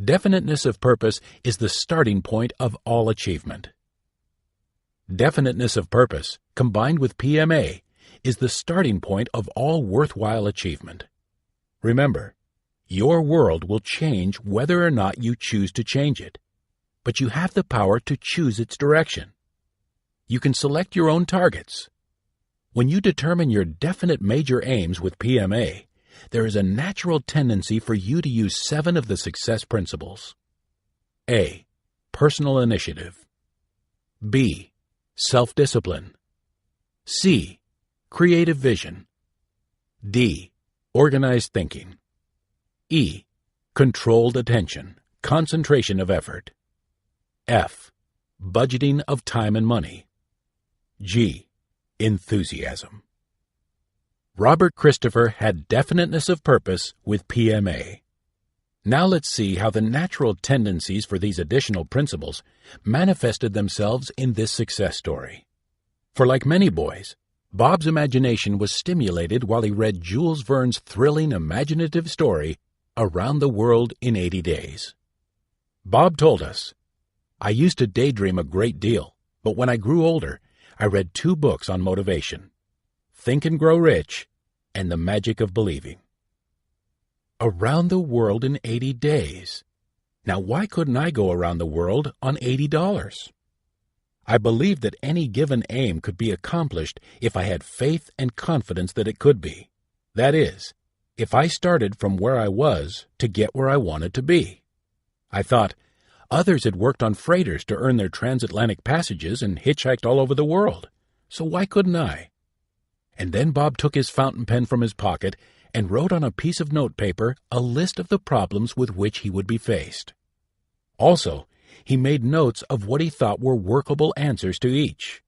Definiteness of purpose is the starting point of all achievement. Definiteness of purpose, combined with PMA, is the starting point of all worthwhile achievement. Remember, your world will change whether or not you choose to change it, but you have the power to choose its direction. You can select your own targets. When you determine your definite major aims with PMA, there is a natural tendency for you to use 7 of the success principles. A. Personal initiative. B. Self-discipline. C. Creative vision. D. Organized thinking. E. Controlled attention, concentration of effort. F. Budgeting of time and money. G. Enthusiasm. Robert Christopher had definiteness of purpose with PMA. Now let's see how the natural tendencies for these additional principles manifested themselves in this success story. For like many boys, Bob's imagination was stimulated while he read Jules Verne's thrilling imaginative story, Around the World in 80 Days. Bob told us, "I used to daydream a great deal, but when I grew older, I read 2 books on motivation, Think and Grow Rich and The Magic of Believing." Around the world in 80 days. Now, why couldn't I go around the world on $80? I believed that any given aim could be accomplished if I had faith and confidence that it could be. That is, if I started from where I was to get where I wanted to be. I thought, others had worked on freighters to earn their transatlantic passages and hitchhiked all over the world, so why couldn't I? And then Bob took his fountain pen from his pocket and wrote on a piece of notepaper a list of the problems with which he would be faced. Also, he made notes of what he thought were workable answers to each.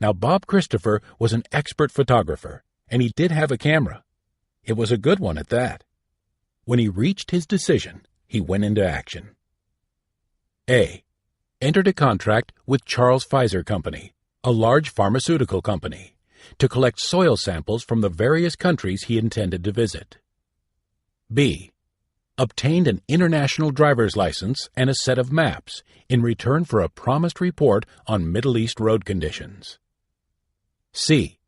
Now, Bob Christopher was an expert photographer, and he did have a camera. It was a good one at that. When he reached his decision, he went into action. A. Entered a contract with Charles Pfizer Company, a large pharmaceutical company, to collect soil samples from the various countries he intended to visit. B. Obtained an international driver's license and a set of maps in return for a promised report on Middle East road conditions. C.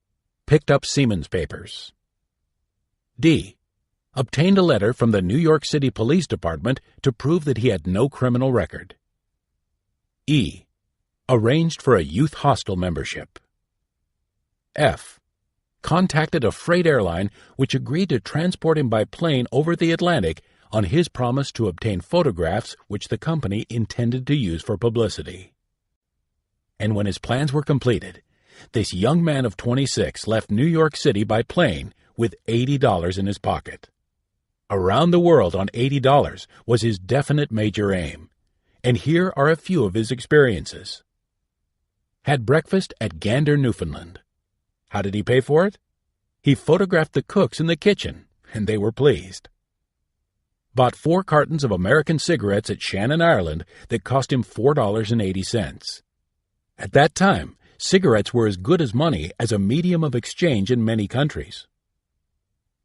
Picked up Siemens papers. D. Obtained a letter from the New York City Police Department to prove that he had no criminal record. E. Arranged for a youth hostel membership. F. Contacted a freight airline which agreed to transport him by plane over the Atlantic on his promise to obtain photographs which the company intended to use for publicity. And when his plans were completed, this young man of 26 left New York City by plane with $80 in his pocket. Around the world on $80 was his definite major aim, and here are a few of his experiences. Had breakfast at Gander, Newfoundland. How did he pay for it? He photographed the cooks in the kitchen, and they were pleased. Bought 4 cartons of American cigarettes at Shannon, Ireland that cost him $4.80. At that time, cigarettes were as good as money as a medium of exchange in many countries.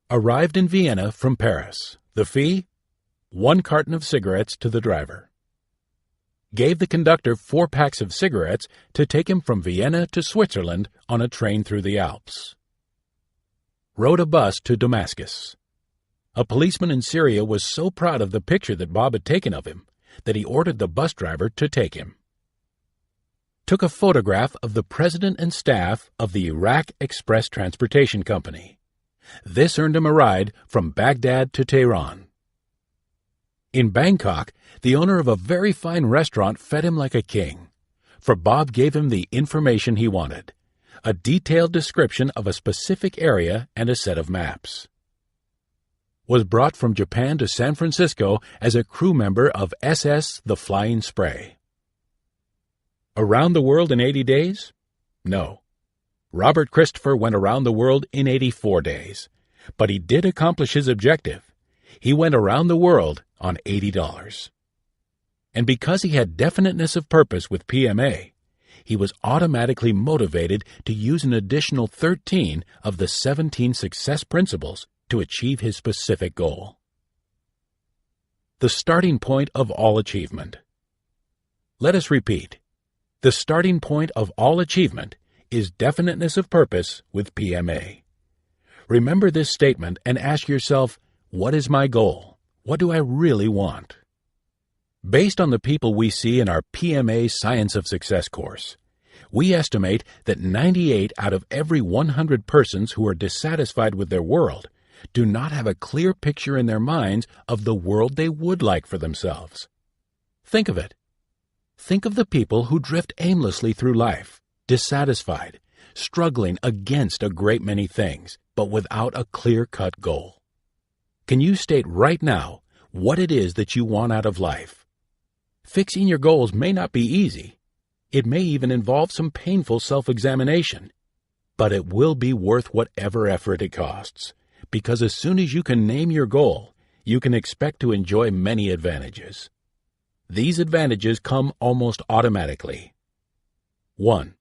Arrived in Vienna from Paris. The fee? 1 carton of cigarettes to the driver. Gave the conductor 4 packs of cigarettes to take him from Vienna to Switzerland on a train through the Alps. Rode a bus to Damascus. A policeman in Syria was so proud of the picture that Bob had taken of him that he ordered the bus driver to take him. Took a photograph of the president and staff of the Iraq Express Transportation Company. This earned him a ride from Baghdad to Tehran. In Bangkok, the owner of a very fine restaurant fed him like a king, for Bob gave him the information he wanted, a detailed description of a specific area and a set of maps. Was brought from Japan to San Francisco as a crew member of SS The Flying Spray. Around the world in 80 days? No. Robert Christopher went around the world in 84 days, but he did accomplish his objective. He went around the world on $80. And because he had definiteness of purpose with PMA, he was automatically motivated to use an additional 13 of the 17 success principles to achieve his specific goal. the starting point of all achievement. Let us repeat. The starting point of all achievement is definiteness of purpose with PMA. Remember this statement and ask yourself, what is my goal? What do I really want? Based on the people we see in our PMA Science of Success course, we estimate that 98 out of every 100 persons who are dissatisfied with their world do not have a clear picture in their minds of the world they would like for themselves. Think of it. Think of the people who drift aimlessly through life, dissatisfied, struggling against a great many things, but without a clear-cut goal. Can you state right now what it is that you want out of life? Fixing your goals may not be easy. It may even involve some painful self-examination, but it will be worth whatever effort it costs, because as soon as you can name your goal, you can expect to enjoy many advantages. These advantages come almost automatically. 1.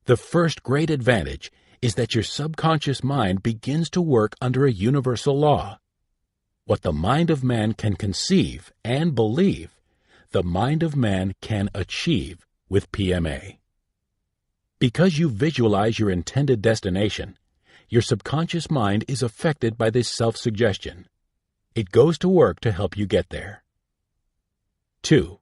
The first great advantage is that your subconscious mind begins to work under a universal law. What the mind of man can conceive and believe, the mind of man can achieve with PMA. Because you visualize your intended destination, your subconscious mind is affected by this self-suggestion. It goes to work to help you get there. 2.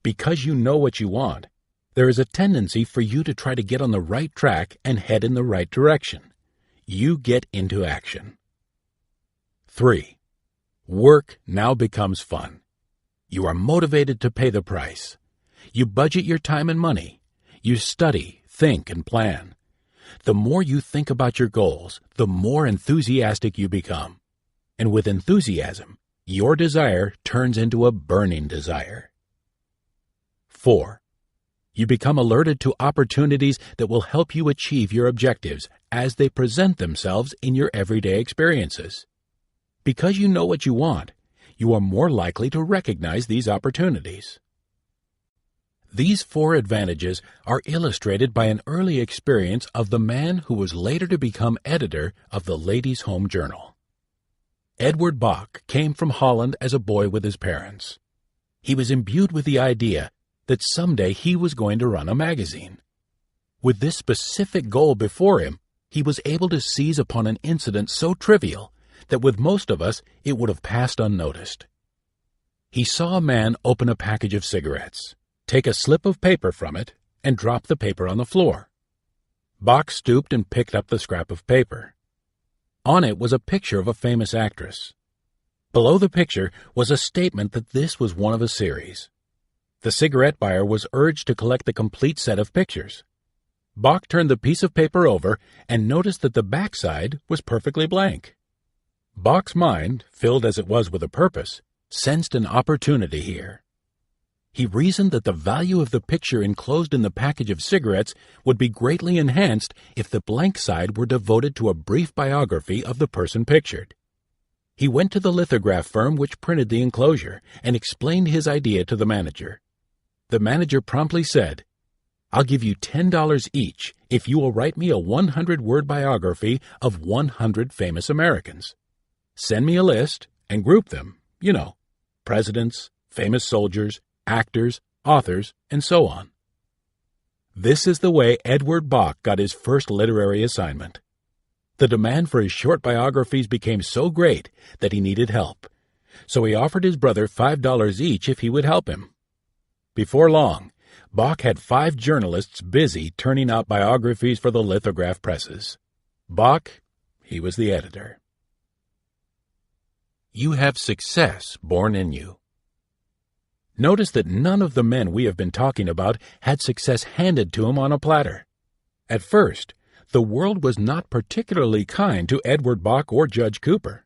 Because you know what you want, there is a tendency for you to try to get on the right track and head in the right direction. You get into action. 3. Work now becomes fun. You are motivated to pay the price. You budget your time and money. You study, think, and plan. The more you think about your goals, the more enthusiastic you become. And with enthusiasm, your desire turns into a burning desire. 4. You become alerted to opportunities that will help you achieve your objectives as they present themselves in your everyday experiences. Because you know what you want, you are more likely to recognize these opportunities. These 4 advantages are illustrated by an early experience of the man who was later to become editor of the Ladies' Home Journal. Edward Bok came from Holland as a boy with his parents. He was imbued with the idea that someday he was going to run a magazine. With this specific goal before him, he was able to seize upon an incident so trivial that with most of us it would have passed unnoticed. He saw a man open a package of cigarettes, take a slip of paper from it, and drop the paper on the floor. Bok stooped and picked up the scrap of paper. On it was a picture of a famous actress. Below the picture was a statement that this was one of a series. The cigarette buyer was urged to collect the complete set of pictures. Bok turned the piece of paper over and noticed that the backside was perfectly blank. Bok's mind, filled as it was with a purpose, sensed an opportunity here. He reasoned that the value of the picture enclosed in the package of cigarettes would be greatly enhanced if the blank side were devoted to a brief biography of the person pictured. He went to the lithograph firm which printed the enclosure and explained his idea to the manager. The manager promptly said, "I'll give you $10 each if you will write me a 100-word biography of 100 famous Americans. Send me a list and group them, presidents, famous soldiers, actors, authors, and so on." This is the way Edward Bok got his first literary assignment. The demand for his short biographies became so great that he needed help, so he offered his brother $5 each if he would help him. Before long, Bok had 5 journalists busy turning out biographies for the lithograph presses. Bok, he was the editor. You have success born in you. Notice that none of the men we have been talking about had success handed to them on a platter. At first, the world was not particularly kind to Edward Bok or Judge Cooper,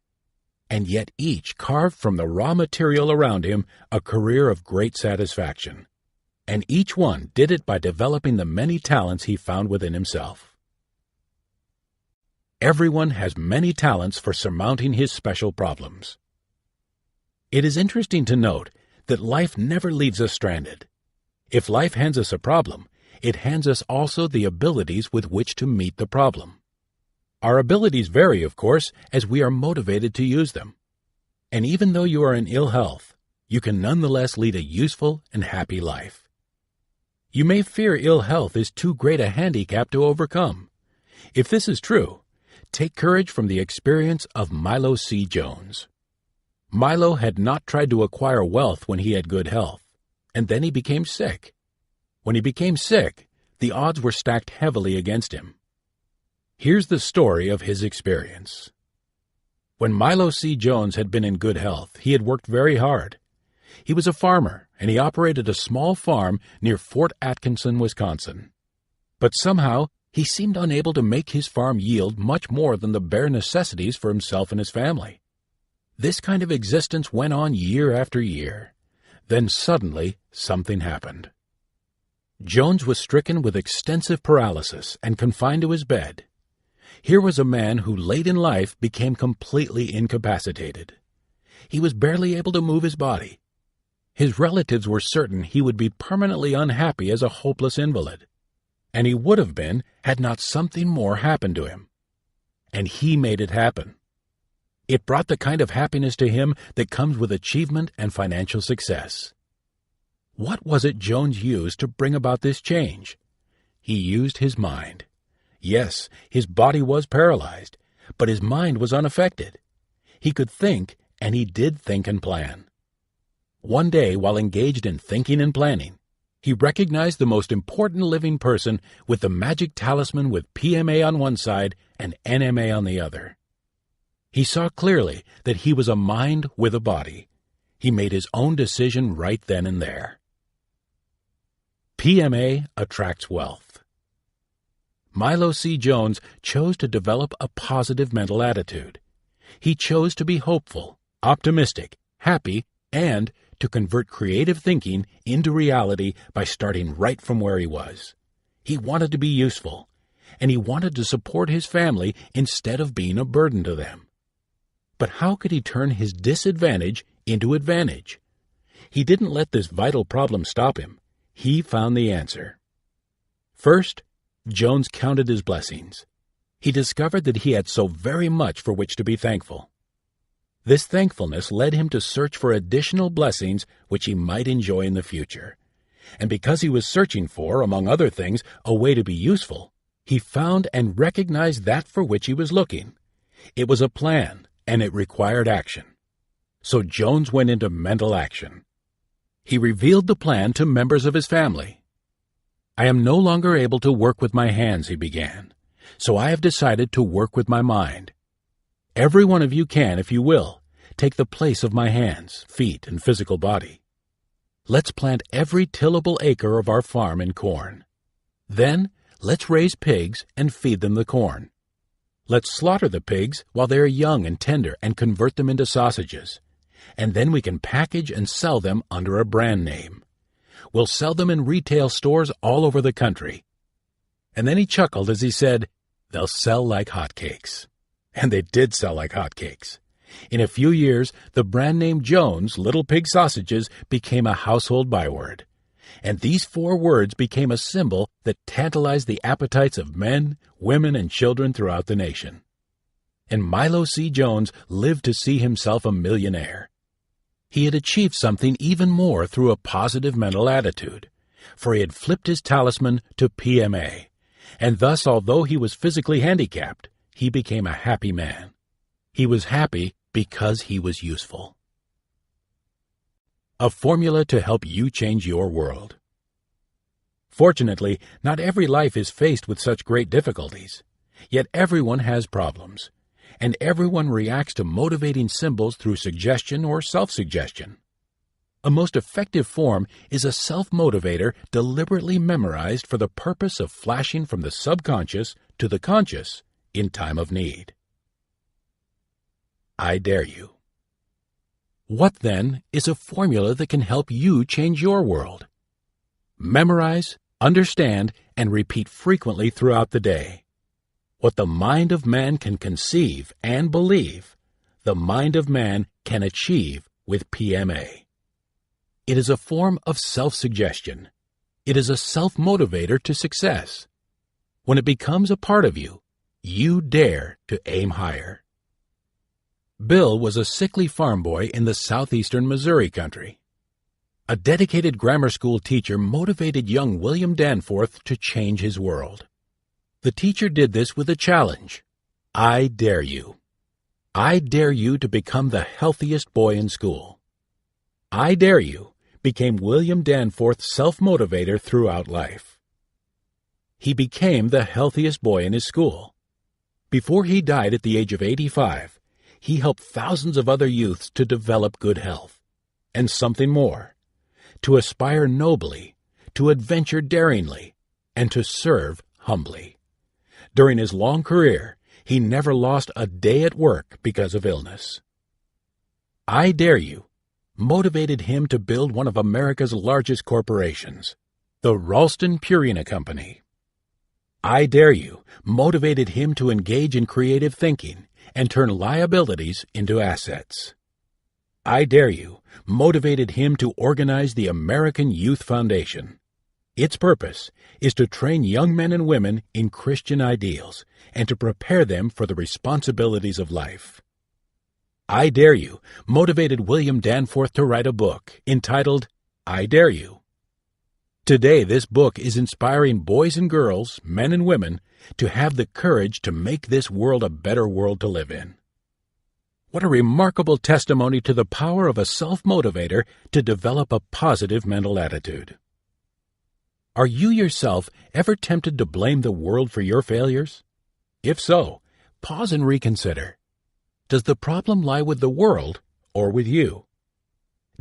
and yet each carved from the raw material around him a career of great satisfaction, and each one did it by developing the many talents he found within himself. Everyone has many talents for surmounting his special problems. It is interesting to note that life never leaves us stranded. If life hands us a problem, it hands us also the abilities with which to meet the problem. Our abilities vary, of course, as we are motivated to use them. And even though you are in ill health, you can nonetheless lead a useful and happy life. You may fear ill health is too great a handicap to overcome. If this is true, take courage from the experience of Milo C. Jones. Milo had not tried to acquire wealth when he had good health, and then he became sick. When he became sick, the odds were stacked heavily against him. Here's the story of his experience. When Milo C. Jones had been in good health, he had worked very hard. He was a farmer, and he operated a small farm near Fort Atkinson, Wisconsin. But somehow, he seemed unable to make his farm yield much more than the bare necessities for himself and his family. This kind of existence went on year after year. Then suddenly, something happened. Jones was stricken with extensive paralysis and confined to his bed. Here was a man who late in life became completely incapacitated. He was barely able to move his body. His relatives were certain he would be permanently unhappy as a hopeless invalid. And he would have been had not something more happened to him. And he made it happen. It brought the kind of happiness to him that comes with achievement and financial success. What was it Jones used to bring about this change? He used his mind. Yes, his body was paralyzed, but his mind was unaffected. He could think, and he did think and plan. One day, while engaged in thinking and planning, he recognized the most important living person with the magic talisman with PMA on one side and NMA on the other. He saw clearly that he was a mind with a body. He made his own decision right then and there. PMA attracts wealth. Milo C. Jones chose to develop a positive mental attitude. He chose to be hopeful, optimistic, happy, and to convert creative thinking into reality by starting right from where he was. He wanted to be useful, and he wanted to support his family instead of being a burden to them. But how could he turn his disadvantage into advantage? He didn't let this vital problem stop him. He found the answer. First, Jones counted his blessings. He discovered that he had so very much for which to be thankful. This thankfulness led him to search for additional blessings which he might enjoy in the future. And because he was searching for, among other things, a way to be useful, he found and recognized that for which he was looking. It was a plan, and it required action. So Jones went into mental action. He revealed the plan to members of his family. "I am no longer able to work with my hands," he began, "so I have decided to work with my mind. Every one of you can, if you will, take the place of my hands, feet, and physical body. Let's plant every tillable acre of our farm in corn. Then, let's raise pigs and feed them the corn. Let's slaughter the pigs while they are young and tender and convert them into sausages. And then we can package and sell them under a brand name. We'll sell them in retail stores all over the country." And then he chuckled as he said, "They'll sell like hotcakes." And they did sell like hotcakes. In a few years, the brand name Jones Little Pig Sausages became a household byword. And these 4 words became a symbol that tantalized the appetites of men, women, and children throughout the nation. And Milo C. Jones lived to see himself a millionaire. He had achieved something even more through a positive mental attitude, for he had flipped his talisman to PMA, and thus, although he was physically handicapped, he became a happy man. He was happy because he was useful. A formula to help you change your world. Fortunately, not every life is faced with such great difficulties, yet everyone has problems, and everyone reacts to motivating symbols through suggestion or self-suggestion. A most effective form is a self-motivator deliberately memorized for the purpose of flashing from the subconscious to the conscious in time of need. I dare you. What, then, is a formula that can help you change your world? Memorize, understand, and repeat frequently throughout the day. What the mind of man can conceive and believe, the mind of man can achieve with PMA. It is a form of self-suggestion. It is a self-motivator to success. When it becomes a part of you, you dare to aim higher. Bill was a sickly farm boy in the southeastern Missouri country. A dedicated grammar school teacher motivated young William Danforth to change his world. The teacher did this with a challenge. I dare you. I dare you to become the healthiest boy in school. I dare you became William Danforth's self-motivator throughout life. He became the healthiest boy in his school. Before he died at the age of 85, he helped thousands of other youths to develop good health, and something more, to aspire nobly, to adventure daringly, and to serve humbly. During his long career, he never lost a day at work because of illness. I Dare You motivated him to build one of America's largest corporations, the Ralston Purina Company. I Dare You motivated him to engage in creative thinking and turn liabilities into assets. I Dare You motivated him to organize the American Youth Foundation. Its purpose is to train young men and women in Christian ideals and to prepare them for the responsibilities of life. I Dare You motivated William Danforth to write a book entitled I Dare You. Today, this book is inspiring boys and girls, men and women, to have the courage to make this world a better world to live in. What a remarkable testimony to the power of a self-motivator to develop a positive mental attitude. Are you yourself ever tempted to blame the world for your failures? If so, pause and reconsider. Does the problem lie with the world or with you?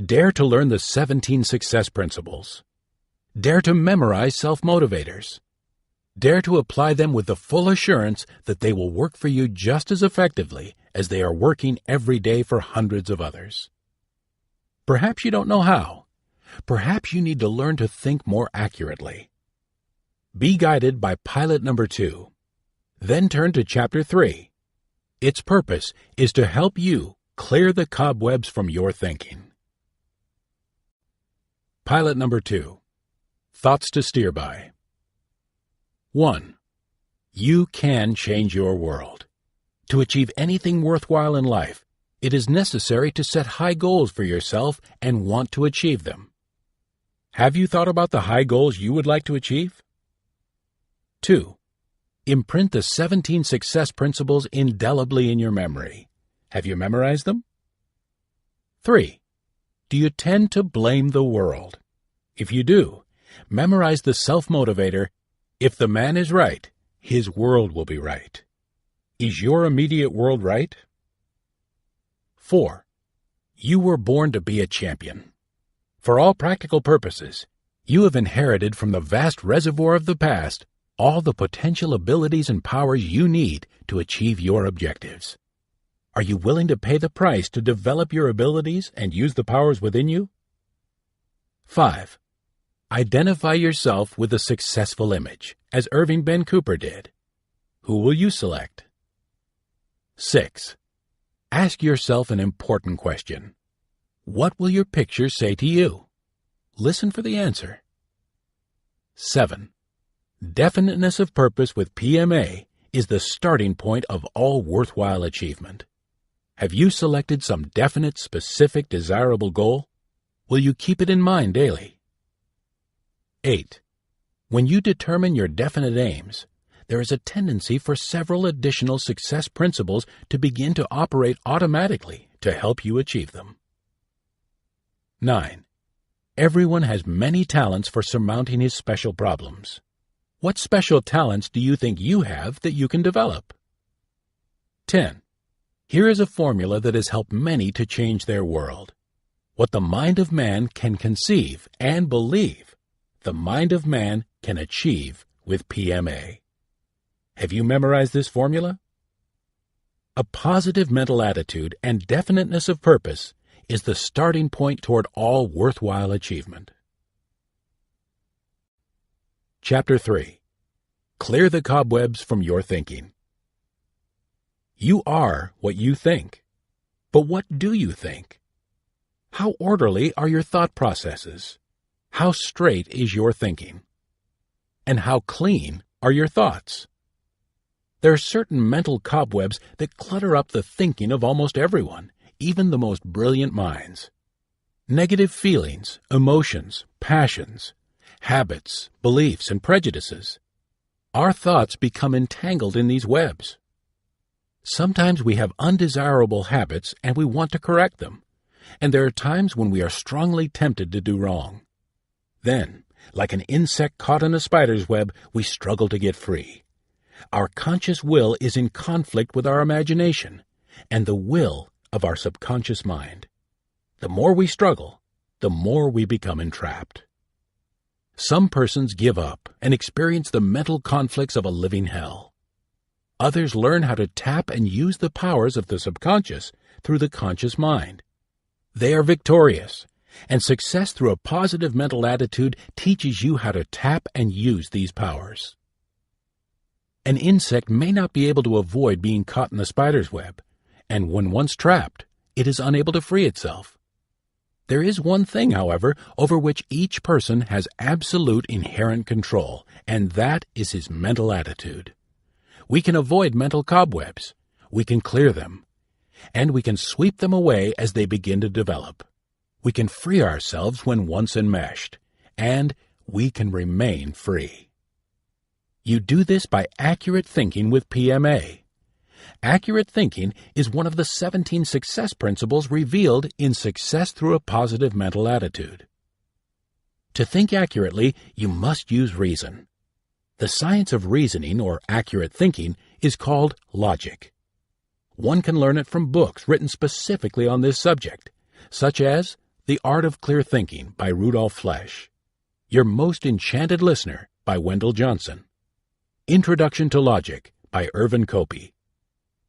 Dare to learn the 17 success principles. Dare to memorize self-motivators. Dare to apply them with the full assurance that they will work for you just as effectively as they are working every day for hundreds of others. Perhaps you don't know how. Perhaps you need to learn to think more accurately. Be guided by pilot number 2. Then turn to chapter 3. Its purpose is to help you clear the cobwebs from your thinking. Pilot number 2. Thoughts to steer by. 1. You can change your world. To achieve anything worthwhile in life, it is necessary to set high goals for yourself and want to achieve them. Have you thought about the high goals you would like to achieve? 2. Imprint the 17 success principles indelibly in your memory. Have you memorized them? 3. Do you tend to blame the world? If you do, memorize the self-motivator, if the man is right, his world will be right. Is your immediate world right? 4. You were born to be a champion. For all practical purposes, you have inherited from the vast reservoir of the past all the potential abilities and powers you need to achieve your objectives. Are you willing to pay the price to develop your abilities and use the powers within you? 5. Identify yourself with a successful image, as Irving Ben Cooper did. Who will you select? 6. Ask yourself an important question. What will your picture say to you? Listen for the answer. 7. Definiteness of purpose with PMA is the starting point of all worthwhile achievement. Have you selected some definite, specific, desirable goal? Will you keep it in mind daily? 8. When you determine your definite aims, there is a tendency for several additional success principles to begin to operate automatically to help you achieve them. 9. Everyone has many talents for surmounting his special problems. What special talents do you think you have that you can develop? 10. Here is a formula that has helped many to change their world. What the mind of man can conceive and believe, the mind of man can achieve with PMA. Have you memorized this formula? A positive mental attitude and definiteness of purpose is the starting point toward all worthwhile achievement. Chapter 3. Clear the cobwebs from your thinking. You are what you think. But what do you think? How orderly are your thought processes? How straight is your thinking? And how clean are your thoughts? There are certain mental cobwebs that clutter up the thinking of almost everyone, even the most brilliant minds. Negative feelings, emotions, passions, habits, beliefs, and prejudices. Our thoughts become entangled in these webs. Sometimes we have undesirable habits and we want to correct them, and there are times when we are strongly tempted to do wrong. Then, like an insect caught in a spider's web, we struggle to get free. Our conscious will is in conflict with our imagination and the will of our subconscious mind. The more we struggle, the more we become entrapped. Some persons give up and experience the mental conflicts of a living hell. Others learn how to tap and use the powers of the subconscious through the conscious mind. They are victorious, and success through a positive mental attitude teaches you how to tap and use these powers. An insect may not be able to avoid being caught in the spider's web, and when once trapped, it is unable to free itself. There is one thing, however, over which each person has absolute inherent control, and that is his mental attitude. We can avoid mental cobwebs, we can clear them, and we can sweep them away as they begin to develop. We can free ourselves when once enmeshed, and we can remain free. You do this by accurate thinking with PMA. Accurate thinking is one of the 17 success principles revealed in Success Through a Positive Mental Attitude. To think accurately, you must use reason. The science of reasoning, or accurate thinking, is called logic. One can learn it from books written specifically on this subject, such as The Art of Clear Thinking by Rudolf Flesch, Your Most Enchanted Listener by Wendell Johnson, Introduction to Logic by Irvin Copey,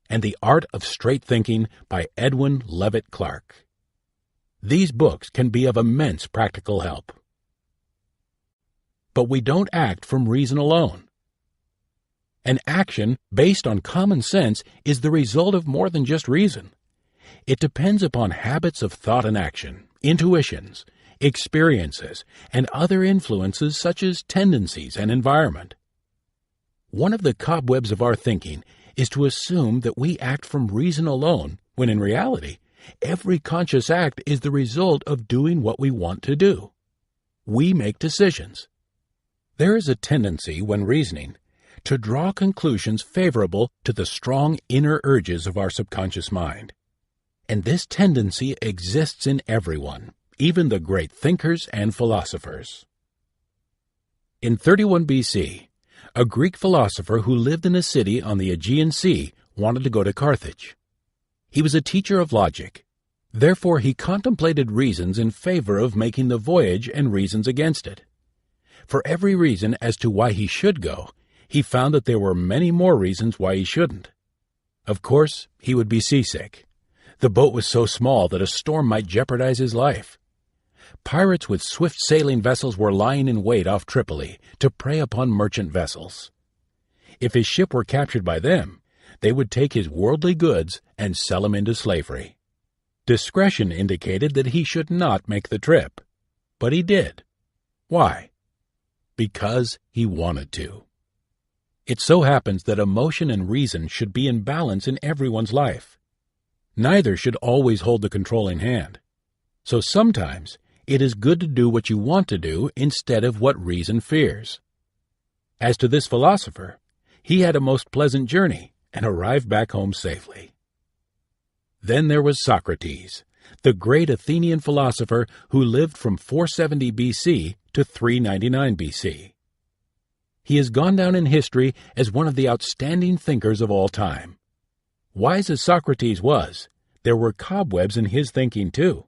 and The Art of Straight Thinking by Edwin Levitt Clark. These books can be of immense practical help. But we don't act from reason alone. An action based on common sense is the result of more than just reason. It depends upon habits of thought and action, intuitions, experiences, and other influences such as tendencies and environment. One of the cobwebs of our thinking is to assume that we act from reason alone, when in reality, every conscious act is the result of doing what we want to do. We make decisions. There is a tendency, when reasoning, to draw conclusions favorable to the strong inner urges of our subconscious mind. And this tendency exists in everyone, even the great thinkers and philosophers. In 31 BC, a Greek philosopher who lived in a city on the Aegean Sea wanted to go to Carthage. He was a teacher of logic. Therefore, he contemplated reasons in favor of making the voyage and reasons against it. For every reason as to why he should go, he found that there were many more reasons why he shouldn't. Of course, he would be seasick. The boat was so small that a storm might jeopardize his life. Pirates with swift-sailing vessels were lying in wait off Tripoli to prey upon merchant vessels. If his ship were captured by them, they would take his worldly goods and sell him into slavery. Discretion indicated that he should not make the trip, but he did. Why? Because he wanted to. It so happens that emotion and reason should be in balance in everyone's life. Neither should always hold the controlling hand. So sometimes it is good to do what you want to do instead of what reason fears. As to this philosopher, he had a most pleasant journey and arrived back home safely. Then there was Socrates, the great Athenian philosopher who lived from 470 BC to 399 BC. He has gone down in history as one of the outstanding thinkers of all time. Wise as Socrates was, there were cobwebs in his thinking too.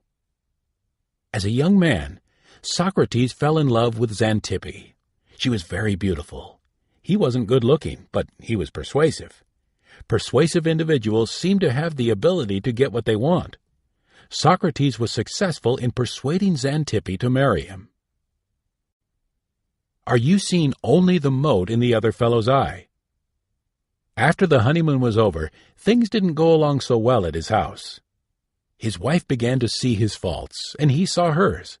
As a young man, Socrates fell in love with Xantippe. She was very beautiful. He wasn't good-looking, but he was persuasive. Persuasive individuals seem to have the ability to get what they want. Socrates was successful in persuading Xantippe to marry him. Are you seeing only the mote in the other fellow's eye? After the honeymoon was over, things didn't go along so well at his house. His wife began to see his faults, and he saw hers.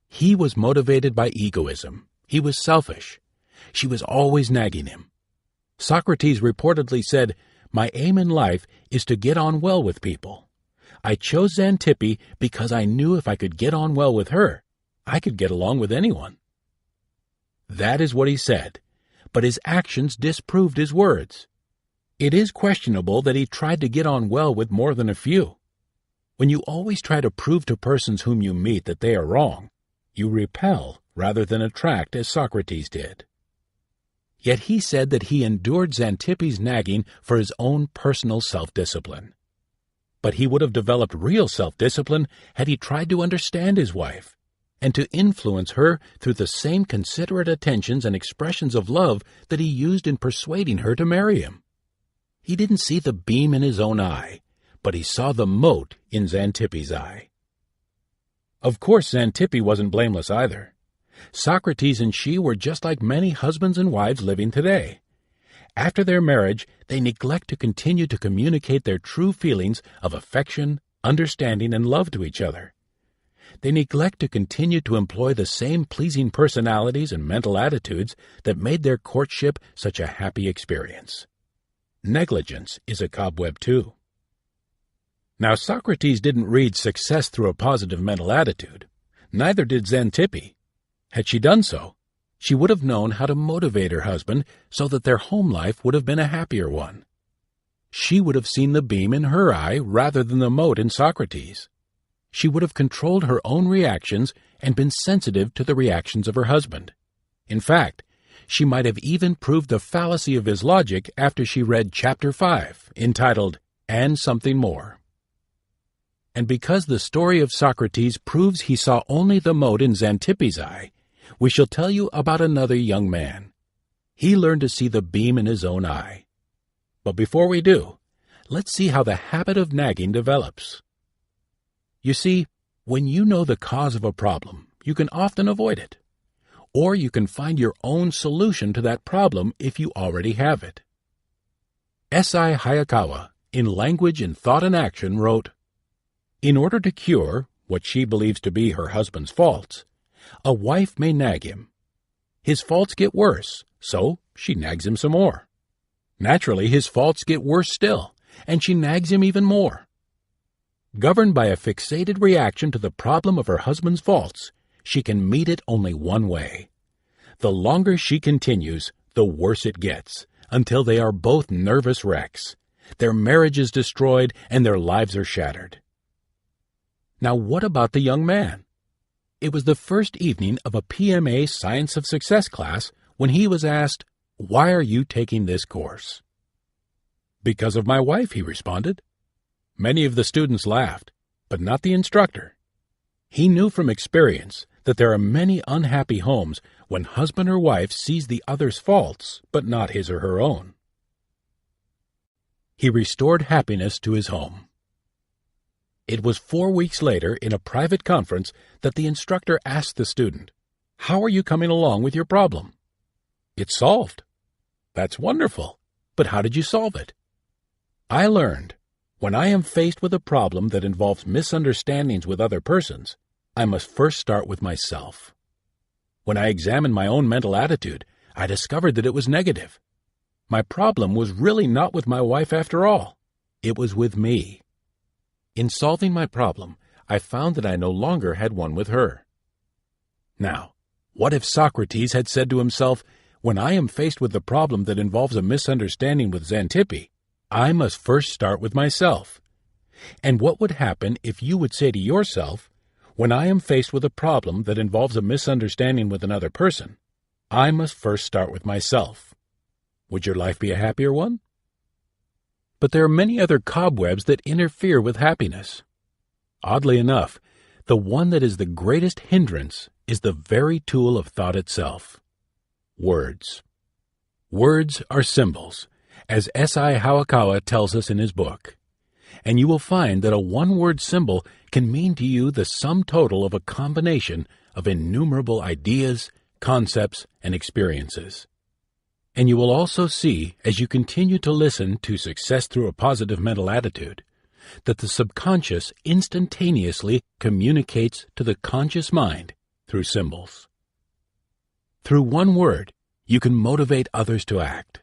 He was motivated by egoism. He was selfish. She was always nagging him. Socrates reportedly said, "My aim in life is to get on well with people. I chose Xantippe because I knew if I could get on well with her, I could get along with anyone." That is what he said, but his actions disproved his words. It is questionable that he tried to get on well with more than a few. When you always try to prove to persons whom you meet that they are wrong, you repel rather than attract, as Socrates did. Yet he said that he endured Xantippe's nagging for his own personal self-discipline. But he would have developed real self-discipline had he tried to understand his wife, and to influence her through the same considerate attentions and expressions of love that he used in persuading her to marry him. He didn't see the beam in his own eye, but he saw the mote in Xantippe's eye. Of course, Xantippe wasn't blameless either. Socrates and she were just like many husbands and wives living today. After their marriage, they neglect to continue to communicate their true feelings of affection, understanding, and love to each other. They neglect to continue to employ the same pleasing personalities and mental attitudes that made their courtship such a happy experience. Negligence is a cobweb too. Now, Socrates didn't read Success Through a Positive Mental Attitude. Neither did Xantippe. Had she done so, she would have known how to motivate her husband so that their home life would have been a happier one. She would have seen the beam in her eye rather than the mote in Socrates. She would have controlled her own reactions and been sensitive to the reactions of her husband. In fact, she might have even proved the fallacy of his logic after she read Chapter 5, entitled, "And Something More." And because the story of Socrates proves he saw only the mote in Xantippe's eye, we shall tell you about another young man. He learned to see the beam in his own eye. But before we do, let's see how the habit of nagging develops. You see, when you know the cause of a problem, you can often avoid it. Or you can find your own solution to that problem if you already have it. S.I. Hayakawa, in Language in Thought and Action, wrote, "In order to cure what she believes to be her husband's faults, a wife may nag him. His faults get worse, so she nags him some more. Naturally, his faults get worse still, and she nags him even more. Governed by a fixated reaction to the problem of her husband's faults, she can meet it only one way. The longer she continues, the worse it gets, until they are both nervous wrecks. Their marriage is destroyed, and their lives are shattered." Now, what about the young man? It was the first evening of a PMA Science of Success class when he was asked, "Why are you taking this course?" "Because of my wife," he responded. Many of the students laughed, but not the instructor. He knew from experience that there are many unhappy homes when husband or wife sees the other's faults, but not his or her own. He restored happiness to his home. It was 4 weeks later in a private conference that the instructor asked the student, "How are you coming along with your problem?" "It's solved." "That's wonderful. But how did you solve it?" "I learned, when I am faced with a problem that involves misunderstandings with other persons, I must first start with myself. When I examined my own mental attitude, I discovered that it was negative. My problem was really not with my wife after all. It was with me. In solving my problem, I found that I no longer had one with her." Now, what if Socrates had said to himself, "When I am faced with the problem that involves a misunderstanding with Xantippe, I must first start with myself"? And what would happen if you would say to yourself, "When I am faced with a problem that involves a misunderstanding with another person, I must first start with myself"? Would your life be a happier one? But there are many other cobwebs that interfere with happiness. Oddly enough, the one that is the greatest hindrance is the very tool of thought itself: words. Words are symbols, as S.I. Hayakawa tells us in his book. And you will find that a one-word symbol can mean to you the sum total of a combination of innumerable ideas, concepts, and experiences. And you will also see, as you continue to listen to Success Through a Positive Mental Attitude, that the subconscious instantaneously communicates to the conscious mind through symbols. Through one word, you can motivate others to act.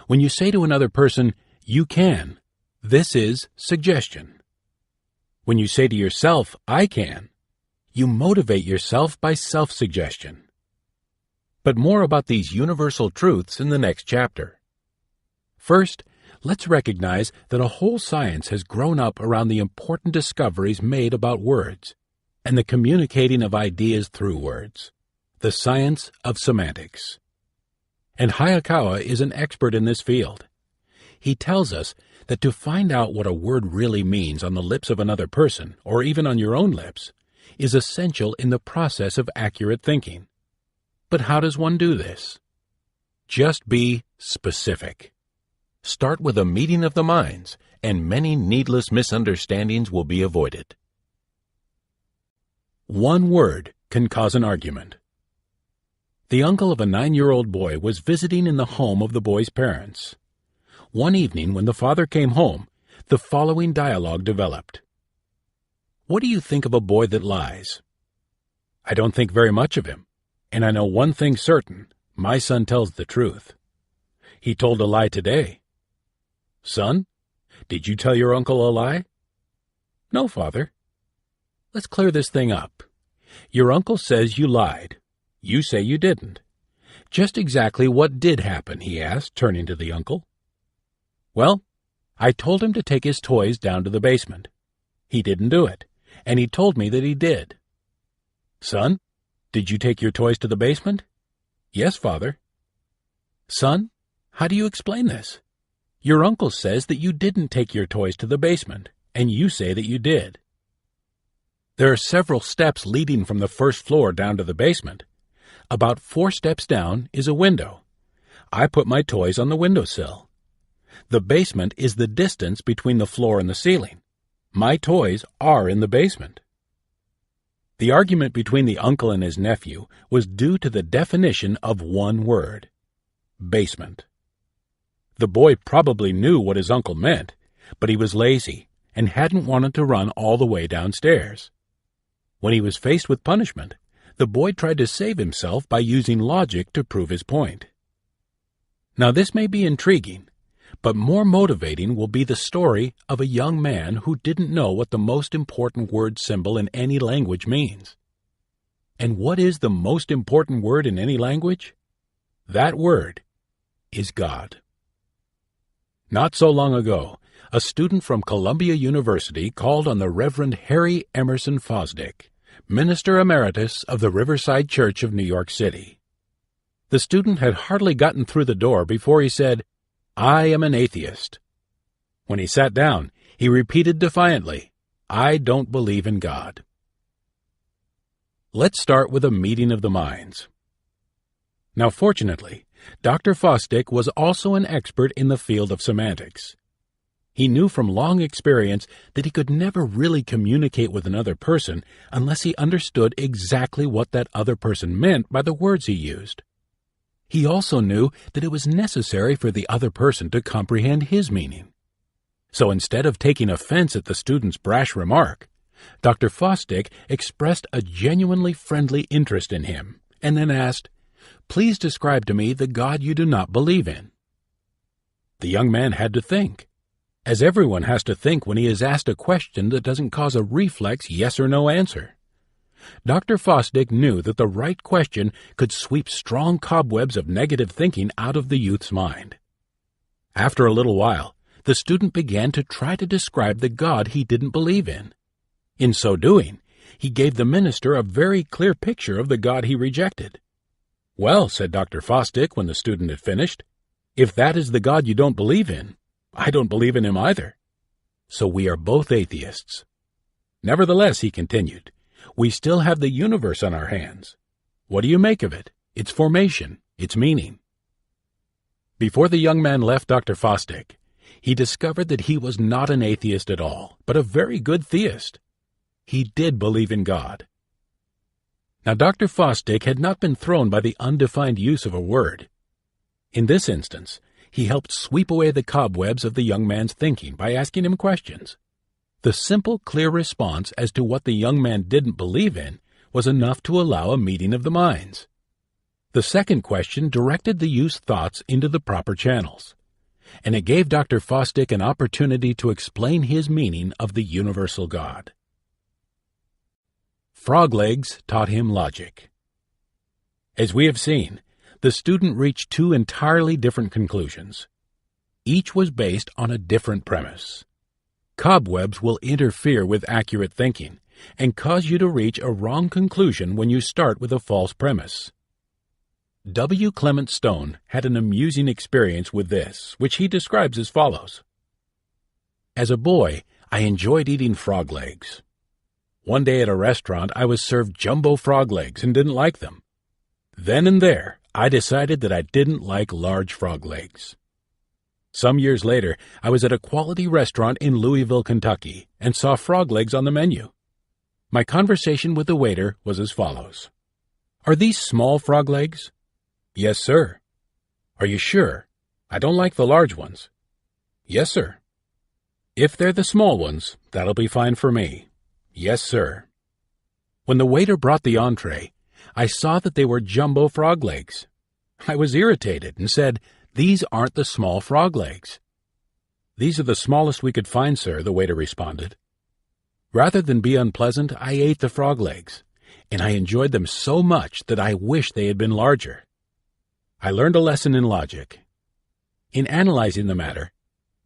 When you say to another person, "You can," this is suggestion. When you say to yourself, "I can," you motivate yourself by self-suggestion. But more about these universal truths in the next chapter. First, let's recognize that a whole science has grown up around the important discoveries made about words and the communicating of ideas through words, the science of semantics. And Hayakawa is an expert in this field. He tells us that to find out what a word really means on the lips of another person, or even on your own lips, is essential in the process of accurate thinking. But how does one do this? Just be specific. Start with a meeting of the minds, and many needless misunderstandings will be avoided. One word can cause an argument. The uncle of a 9-year-old boy was visiting in the home of the boy's parents. One evening when the father came home, the following dialogue developed. "What do you think of a boy that lies?" "I don't think very much of him, and I know one thing certain, my son tells the truth." "He told a lie today." "Son, did you tell your uncle a lie?" "No, father." "Let's clear this thing up. Your uncle says you lied. You say you didn't. Just exactly what did happen?" he asked, turning to the uncle. "Well, I told him to take his toys down to the basement. He didn't do it, and he told me that he did." "Son, did you take your toys to the basement?" "Yes, father." "Son, how do you explain this? Your uncle says that you didn't take your toys to the basement, and you say that you did." "There are several steps leading from the first floor down to the basement. About 4 steps down is a window. I put my toys on the windowsill. The basement is the distance between the floor and the ceiling. My toys are in the basement." The argument between the uncle and his nephew was due to the definition of one word: basement. The boy probably knew what his uncle meant, but he was lazy and hadn't wanted to run all the way downstairs. When he was faced with punishment, the boy tried to save himself by using logic to prove his point. Now this may be intriguing, but more motivating will be the story of a young man who didn't know what the most important word symbol in any language means. And what is the most important word in any language? That word is God. Not so long ago, a student from Columbia University called on the Reverend Harry Emerson Fosdick, Minister Emeritus of the Riverside Church of New York City. The student had hardly gotten through the door before he said, "I am an atheist." When he sat down, he repeated defiantly, "I don't believe in God." Let's start with a meeting of the minds. Now, fortunately, Dr. Fosdick was also an expert in the field of semantics. He knew from long experience that he could never really communicate with another person unless he understood exactly what that other person meant by the words he used. He also knew that it was necessary for the other person to comprehend his meaning. So instead of taking offense at the student's brash remark, Dr. Fosdick expressed a genuinely friendly interest in him and then asked, "Please describe to me the God you do not believe in." The young man had to think, as everyone has to think when he is asked a question that doesn't cause a reflex yes or no answer. Dr. Fosdick knew that the right question could sweep strong cobwebs of negative thinking out of the youth's mind. After a little while, the student began to try to describe the God he didn't believe in. In so doing, he gave the minister a very clear picture of the God he rejected. "Well," said Dr. Fosdick when the student had finished, "if that is the God you don't believe in, I don't believe in him either. So we are both atheists. Nevertheless," he continued, "we still have the universe on our hands. What do you make of it? Its formation, its meaning?" Before the young man left Dr. Fosdick, he discovered that he was not an atheist at all, but a very good theist. He did believe in God. Now, Dr. Fosdick had not been thrown by the undefined use of a word. In this instance, he helped sweep away the cobwebs of the young man's thinking by asking him questions. The simple, clear response as to what the young man didn't believe in was enough to allow a meeting of the minds. The second question directed the youth's thoughts into the proper channels, and it gave Dr. Fosdick an opportunity to explain his meaning of the universal God. Frog legs taught him logic. As we have seen, the student reached two entirely different conclusions. Each was based on a different premise. Cobwebs will interfere with accurate thinking and cause you to reach a wrong conclusion when you start with a false premise. W. Clement Stone had an amusing experience with this, which he describes as follows. As a boy, I enjoyed eating frog legs. One day at a restaurant, I was served jumbo frog legs and didn't like them. Then and there, I decided that I didn't like large frog legs. Some years later, I was at a quality restaurant in Louisville, Kentucky, and saw frog legs on the menu. My conversation with the waiter was as follows. "Are these small frog legs?" "Yes, sir." "Are you sure? I don't like the large ones." "Yes, sir." "If they're the small ones, that'll be fine for me." "Yes, sir." When the waiter brought the entree, I saw that they were jumbo frog legs. I was irritated and said, "These aren't the small frog legs." "These are the smallest we could find, sir," the waiter responded. Rather than be unpleasant, I ate the frog legs, and I enjoyed them so much that I wish they had been larger. I learned a lesson in logic. In analyzing the matter,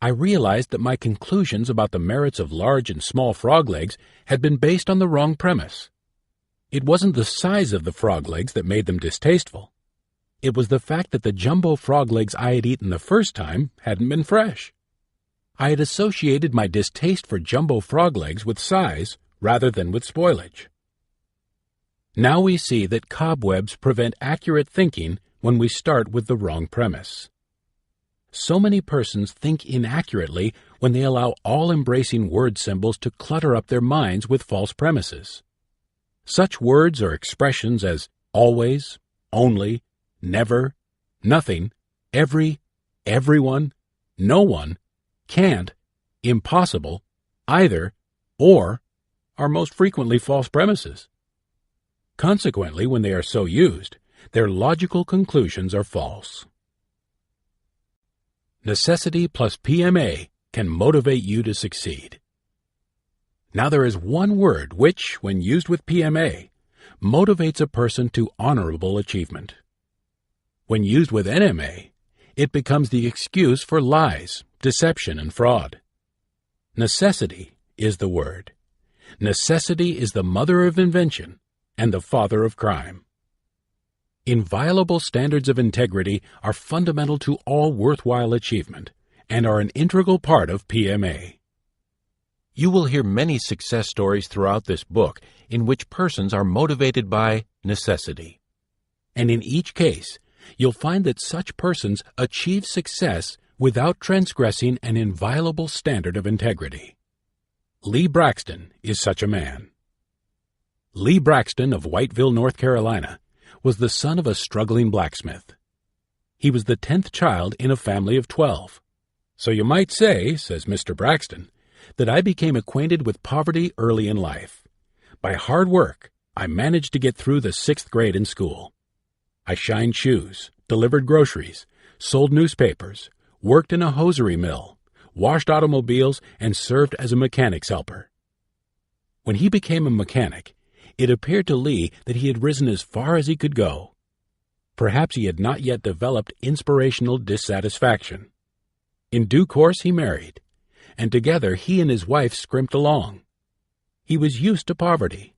I realized that my conclusions about the merits of large and small frog legs had been based on the wrong premise. It wasn't the size of the frog legs that made them distasteful. It was the fact that the jumbo frog legs I had eaten the first time hadn't been fresh. I had associated my distaste for jumbo frog legs with size rather than with spoilage. Now we see that cobwebs prevent accurate thinking when we start with the wrong premise. So many persons think inaccurately when they allow all-embracing word symbols to clutter up their minds with false premises. Such words or expressions as always, only, never, nothing, every, everyone, no one, can't, impossible, either, or are most frequently false premises. Consequently, when they are so used, their logical conclusions are false. Necessity plus PMA can motivate you to succeed. Now there is one word which, when used with PMA, motivates a person to honorable achievement. When used with NMA, it becomes the excuse for lies, deception, and fraud. Necessity is the word. Necessity is the mother of invention and the father of crime. Inviolable standards of integrity are fundamental to all worthwhile achievement and are an integral part of PMA. You will hear many success stories throughout this book in which persons are motivated by necessity. And in each case, you'll find that such persons achieve success without transgressing an inviolable standard of integrity. Lee Braxton is such a man. Lee Braxton of Whiteville, North Carolina, was the son of a struggling blacksmith. He was the 10th child in a family of 12. So you might say, says Mr. Braxton, that I became acquainted with poverty early in life. By hard work, I managed to get through the 6th grade in school. I shined shoes, delivered groceries, sold newspapers, worked in a hosiery mill, washed automobiles, and served as a mechanic's helper. When he became a mechanic, it appeared to Lee that he had risen as far as he could go. Perhaps he had not yet developed inspirational dissatisfaction. In due course he married, and together he and his wife scrimped along. He was used to poverty,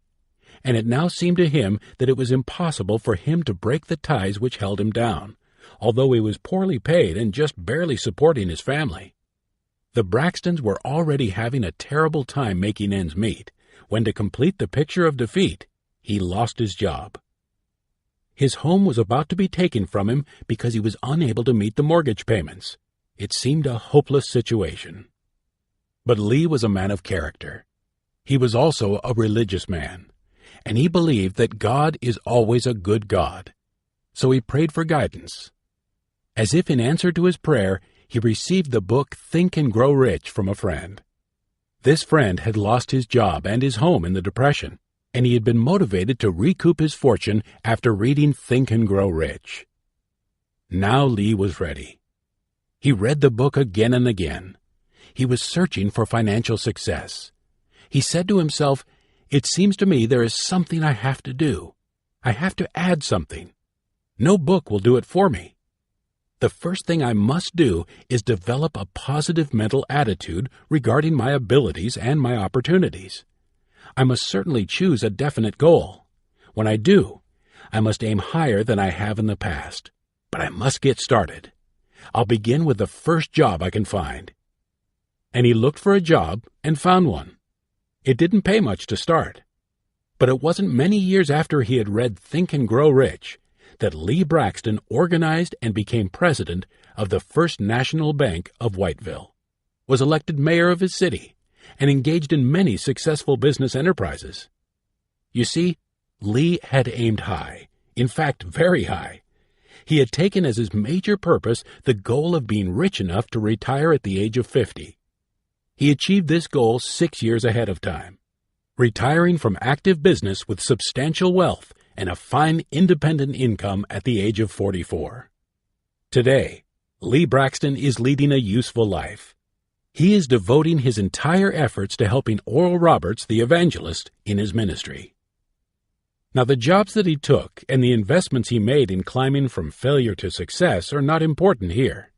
and it now seemed to him that it was impossible for him to break the ties which held him down, although he was poorly paid and just barely supporting his family. The Braxtons were already having a terrible time making ends meet, when to complete the picture of defeat, he lost his job. His home was about to be taken from him because he was unable to meet the mortgage payments. It seemed a hopeless situation. But Lee was a man of character. He was also a religious man, and he believed that God is always a good God. So he prayed for guidance. As if in answer to his prayer, he received the book Think and Grow Rich from a friend. This friend had lost his job and his home in the Depression, and he had been motivated to recoup his fortune after reading Think and Grow Rich. Now Lee was ready. He read the book again and again. He was searching for financial success. He said to himself, "It seems to me there is something I have to do. I have to add something. No book will do it for me. The first thing I must do is develop a positive mental attitude regarding my abilities and my opportunities. I must certainly choose a definite goal. When I do, I must aim higher than I have in the past. But I must get started. I'll begin with the first job I can find." And he looked for a job and found one. It didn't pay much to start. But it wasn't many years after he had read Think and Grow Rich that Lee Braxton organized and became president of the First National Bank of Whiteville, was elected mayor of his city, and engaged in many successful business enterprises. You see, Lee had aimed high, in fact very high. He had taken as his major purpose the goal of being rich enough to retire at the age of 50. He achieved this goal 6 years ahead of time, retiring from active business with substantial wealth and a fine independent income at the age of 44. Today, Lee Braxton is leading a useful life. He is devoting his entire efforts to helping Oral Roberts, the evangelist, in his ministry. Now, the jobs that he took and the investments he made in climbing from failure to success are not important here.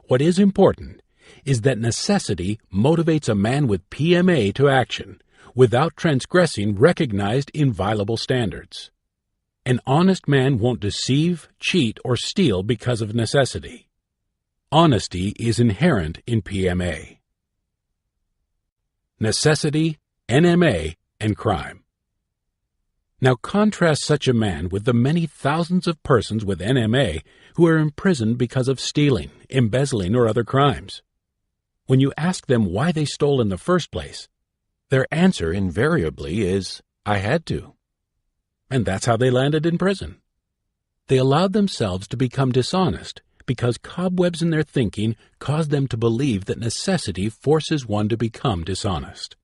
What is important is that necessity motivates a man with PMA to action without transgressing recognized inviolable standards. An honest man won't deceive, cheat, or steal because of necessity. Honesty is inherent in PMA. Necessity, NMA, and crime. Now contrast such a man with the many thousands of persons with NMA who are imprisoned because of stealing, embezzling, or other crimes. When you ask them why they stole in the first place, their answer invariably is, "I had to." And that's how they landed in prison. They allowed themselves to become dishonest because cobwebs in their thinking caused them to believe that necessity forces one to become dishonest.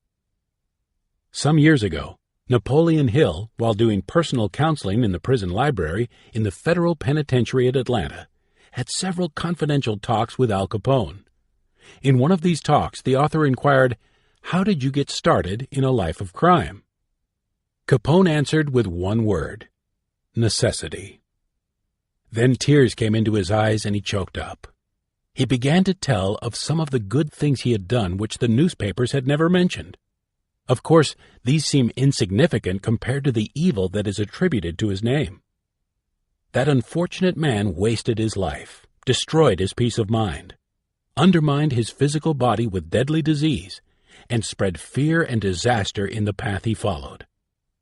Some years ago, Napoleon Hill, while doing personal counseling in the prison library in the Federal Penitentiary at Atlanta, had several confidential talks with Al Capone. In one of these talks, the author inquired, "How did you get started in a life of crime?" Capone answered with one word: necessity. Then tears came into his eyes and he choked up. He began to tell of some of the good things he had done which the newspapers had never mentioned. Of course, these seem insignificant compared to the evil that is attributed to his name. That unfortunate man wasted his life, destroyed his peace of mind, undermined his physical body with deadly disease, and spread fear and disaster in the path he followed.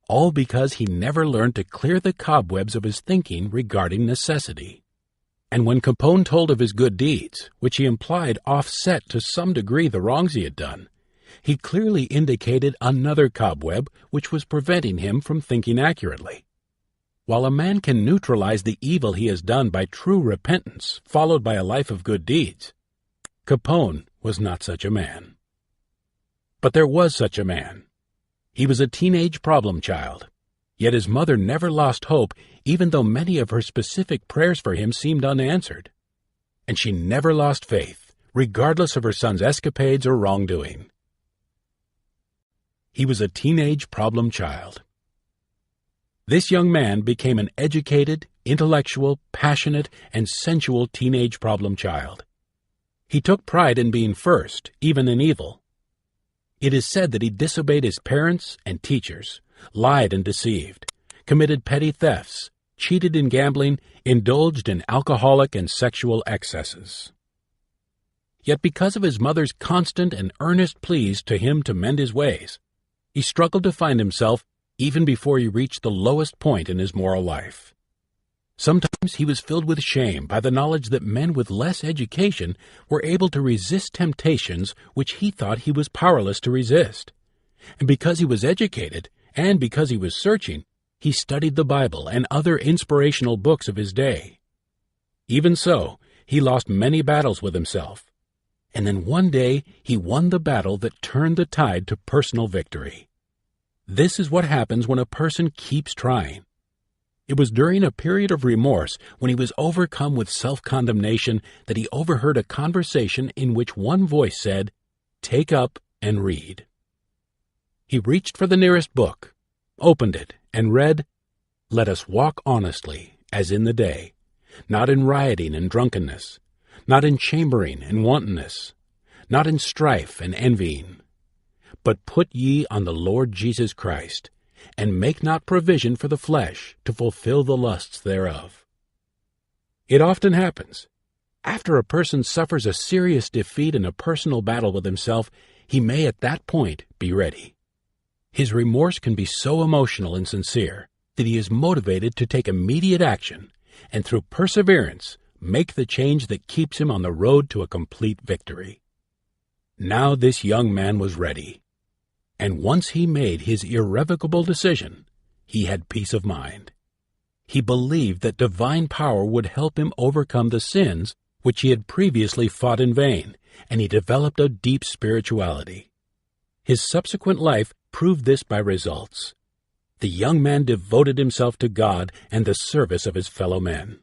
All because he never learned to clear the cobwebs of his thinking regarding necessity. And when Capone told of his good deeds, which he implied offset to some degree the wrongs he had done, he clearly indicated another cobweb which was preventing him from thinking accurately. While a man can neutralize the evil he has done by true repentance, followed by a life of good deeds, Capone was not such a man. But there was such a man. He was a teenage problem child, yet his mother never lost hope even though many of her specific prayers for him seemed unanswered. And she never lost faith, regardless of her son's escapades or wrongdoing. He was a teenage problem child. This young man became an educated, intellectual, passionate, and sensual teenage problem child. He took pride in being first, even in evil. It is said that he disobeyed his parents and teachers, lied and deceived, committed petty thefts, cheated in gambling, indulged in alcoholic and sexual excesses. Yet because of his mother's constant and earnest pleas to him to mend his ways, he struggled to find himself even before he reached the lowest point in his moral life. Sometimes he was filled with shame by the knowledge that men with less education were able to resist temptations which he thought he was powerless to resist. And because he was educated, and because he was searching, he studied the Bible and other inspirational books of his day. Even so, he lost many battles with himself. And then one day he won the battle that turned the tide to personal victory. This is what happens when a person keeps trying. It was during a period of remorse when he was overcome with self-condemnation that he overheard a conversation in which one voice said, "Take up and read." He reached for the nearest book, opened it, and read, "Let us walk honestly, as in the day, not in rioting and drunkenness, not in chambering and wantonness, not in strife and envying. But put ye on the Lord Jesus Christ, and make not provision for the flesh to fulfill the lusts thereof." It often happens. After a person suffers a serious defeat in a personal battle with himself, he may at that point be ready. His remorse can be so emotional and sincere that he is motivated to take immediate action and through perseverance make the change that keeps him on the road to a complete victory. Now this young man was ready. And once he made his irrevocable decision, he had peace of mind. He believed that divine power would help him overcome the sins which he had previously fought in vain, and he developed a deep spirituality. His subsequent life proved this by results. The young man devoted himself to God and the service of his fellow men.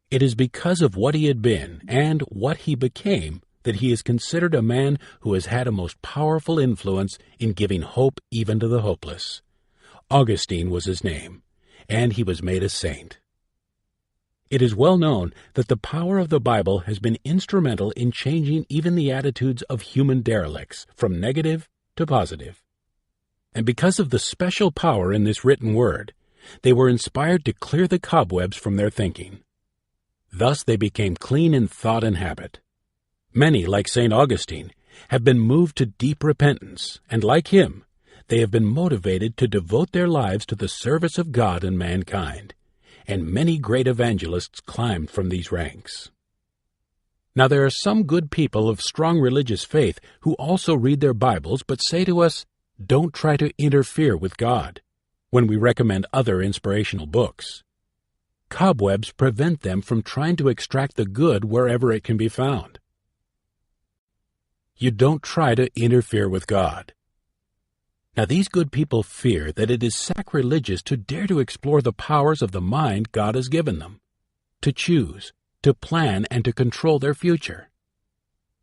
It is because of what he had been and what he became that he is considered a man who has had a most powerful influence in giving hope even to the hopeless. Augustine was his name, and he was made a saint. It is well known that the power of the Bible has been instrumental in changing even the attitudes of human derelicts from negative to positive. And because of the special power in this written word, they were inspired to clear the cobwebs from their thinking. Thus they became clean in thought and habit. Many, like St. Augustine, have been moved to deep repentance, and like him, they have been motivated to devote their lives to the service of God and mankind, and many great evangelists climbed from these ranks. Now there are some good people of strong religious faith who also read their Bibles but say to us, "Don't try to interfere with God," when we recommend other inspirational books. Cobwebs prevent them from trying to extract the good wherever it can be found. You don't try to interfere with God. Now these good people fear that it is sacrilegious to dare to explore the powers of the mind God has given them, to choose, to plan, and to control their future.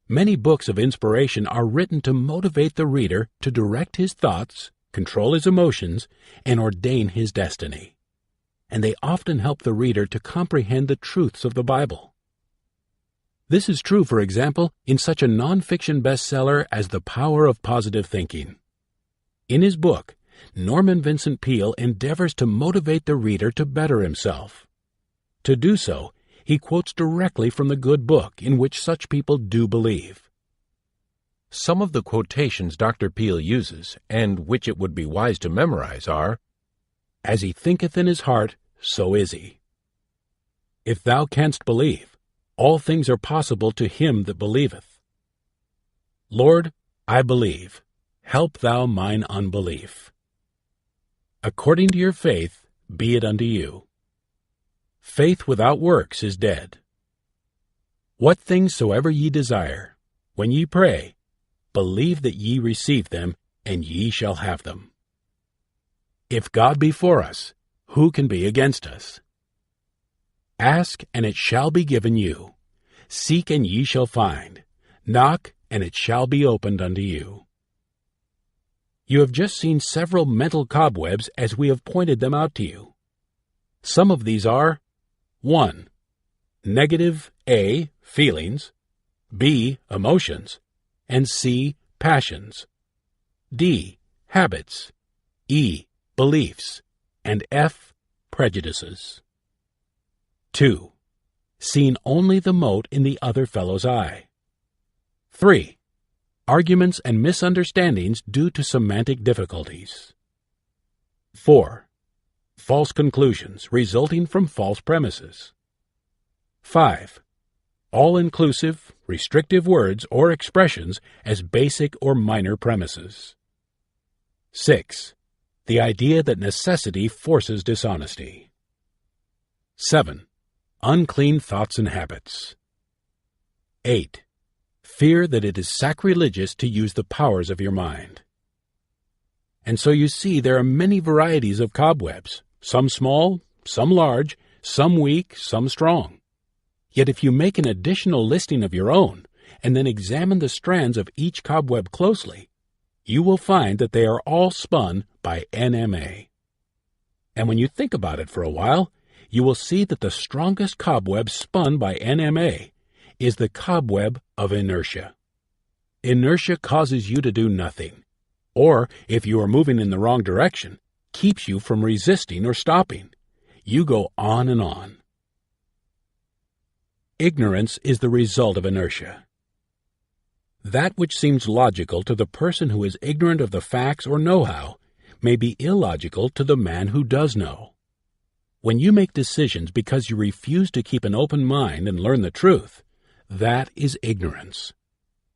Many books of inspiration are written to motivate the reader to direct his thoughts, control his emotions, and ordain his destiny. And they often help the reader to comprehend the truths of the Bible. This is true, for example, in such a non-fiction bestseller as The Power of Positive Thinking. In his book, Norman Vincent Peale endeavors to motivate the reader to better himself. To do so, he quotes directly from the good book in which such people do believe. Some of the quotations Dr. Peale uses, and which it would be wise to memorize, are, "As he thinketh in his heart, so is he. If thou canst believe, all things are possible to him that believeth. Lord, I believe. Help thou mine unbelief. According to your faith, be it unto you. Faith without works is dead. What things soever ye desire, when ye pray, believe that ye receive them, and ye shall have them. If God be for us, who can be against us? Ask, and it shall be given you. Seek, and ye shall find. Knock, and it shall be opened unto you." You have just seen several mental cobwebs as we have pointed them out to you. Some of these are 1. Negative A. Feelings, B. Emotions, and C. Passions, D. Habits, E. Beliefs, and F. Prejudices. 2. Seeing only the mote in the other fellow's eye. 3. Arguments and misunderstandings due to semantic difficulties. 4. False conclusions resulting from false premises. 5. All-inclusive, restrictive words or expressions as basic or minor premises. 6. The idea that necessity forces dishonesty. 7. Unclean thoughts and habits. 8. Fear that it is sacrilegious to use the powers of your mind. And so you see there are many varieties of cobwebs, some small, some large, some weak, some strong. Yet if you make an additional listing of your own, and then examine the strands of each cobweb closely, you will find that they are all spun by NMA. And when you think about it for a while, you will see that the strongest cobweb spun by NMA is the cobweb of inertia. Inertia causes you to do nothing, or if you are moving in the wrong direction, keeps you from resisting or stopping. You go on and on. Ignorance is the result of inertia. That which seems logical to the person who is ignorant of the facts or know-how may be illogical to the man who does know. When you make decisions because you refuse to keep an open mind and learn the truth, that is ignorance.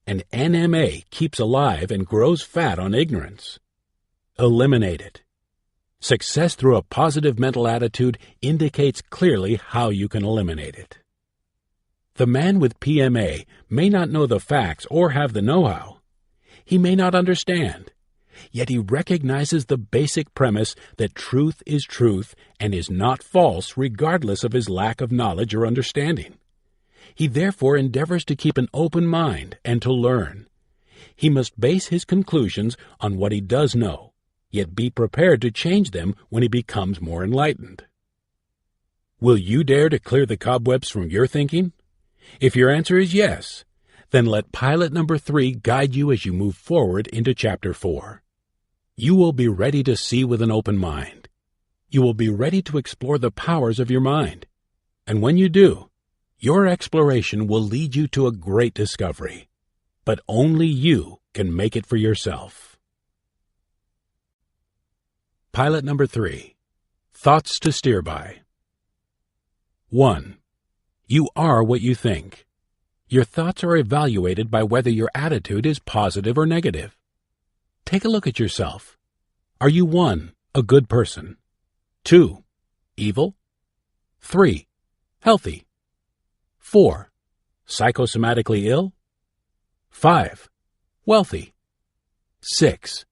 And NMA keeps alive and grows fat on ignorance. Eliminate it. Success through a positive mental attitude indicates clearly how you can eliminate it. The man with PMA may not know the facts or have the know-how. He may not understand, yet he recognizes the basic premise that truth is truth and is not false regardless of his lack of knowledge or understanding. He therefore endeavors to keep an open mind and to learn. He must base his conclusions on what he does know, yet be prepared to change them when he becomes more enlightened. Will you dare to clear the cobwebs from your thinking? If your answer is yes, then let pilot number 3 guide you as you move forward into Chapter 4. You will be ready to see with an open mind. You will be ready to explore the powers of your mind. And when you do, your exploration will lead you to a great discovery. But only you can make it for yourself. Pilot number 3. Thoughts to steer by. 1. You are what you think. Your thoughts are evaluated by whether your attitude is positive or negative. Take a look at yourself. Are you 1. A good person? 2. Evil? 3. Healthy? 4. Psychosomatically ill? 5. Wealthy? 6.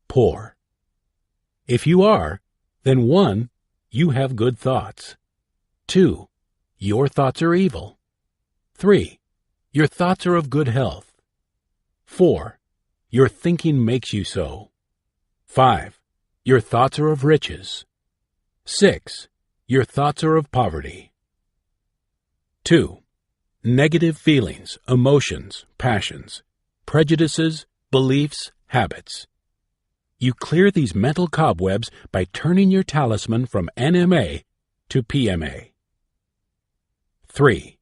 Poor? If you are, then 1. You have good thoughts. 2. Your thoughts are evil. 3. Your thoughts are of good health. 4. Your thinking makes you so. 5. Your thoughts are of riches. 6. Your thoughts are of poverty. 2. Negative feelings, emotions, passions, prejudices, beliefs, habits. You clear these mental cobwebs by turning your talisman from NMA to PMA. 3.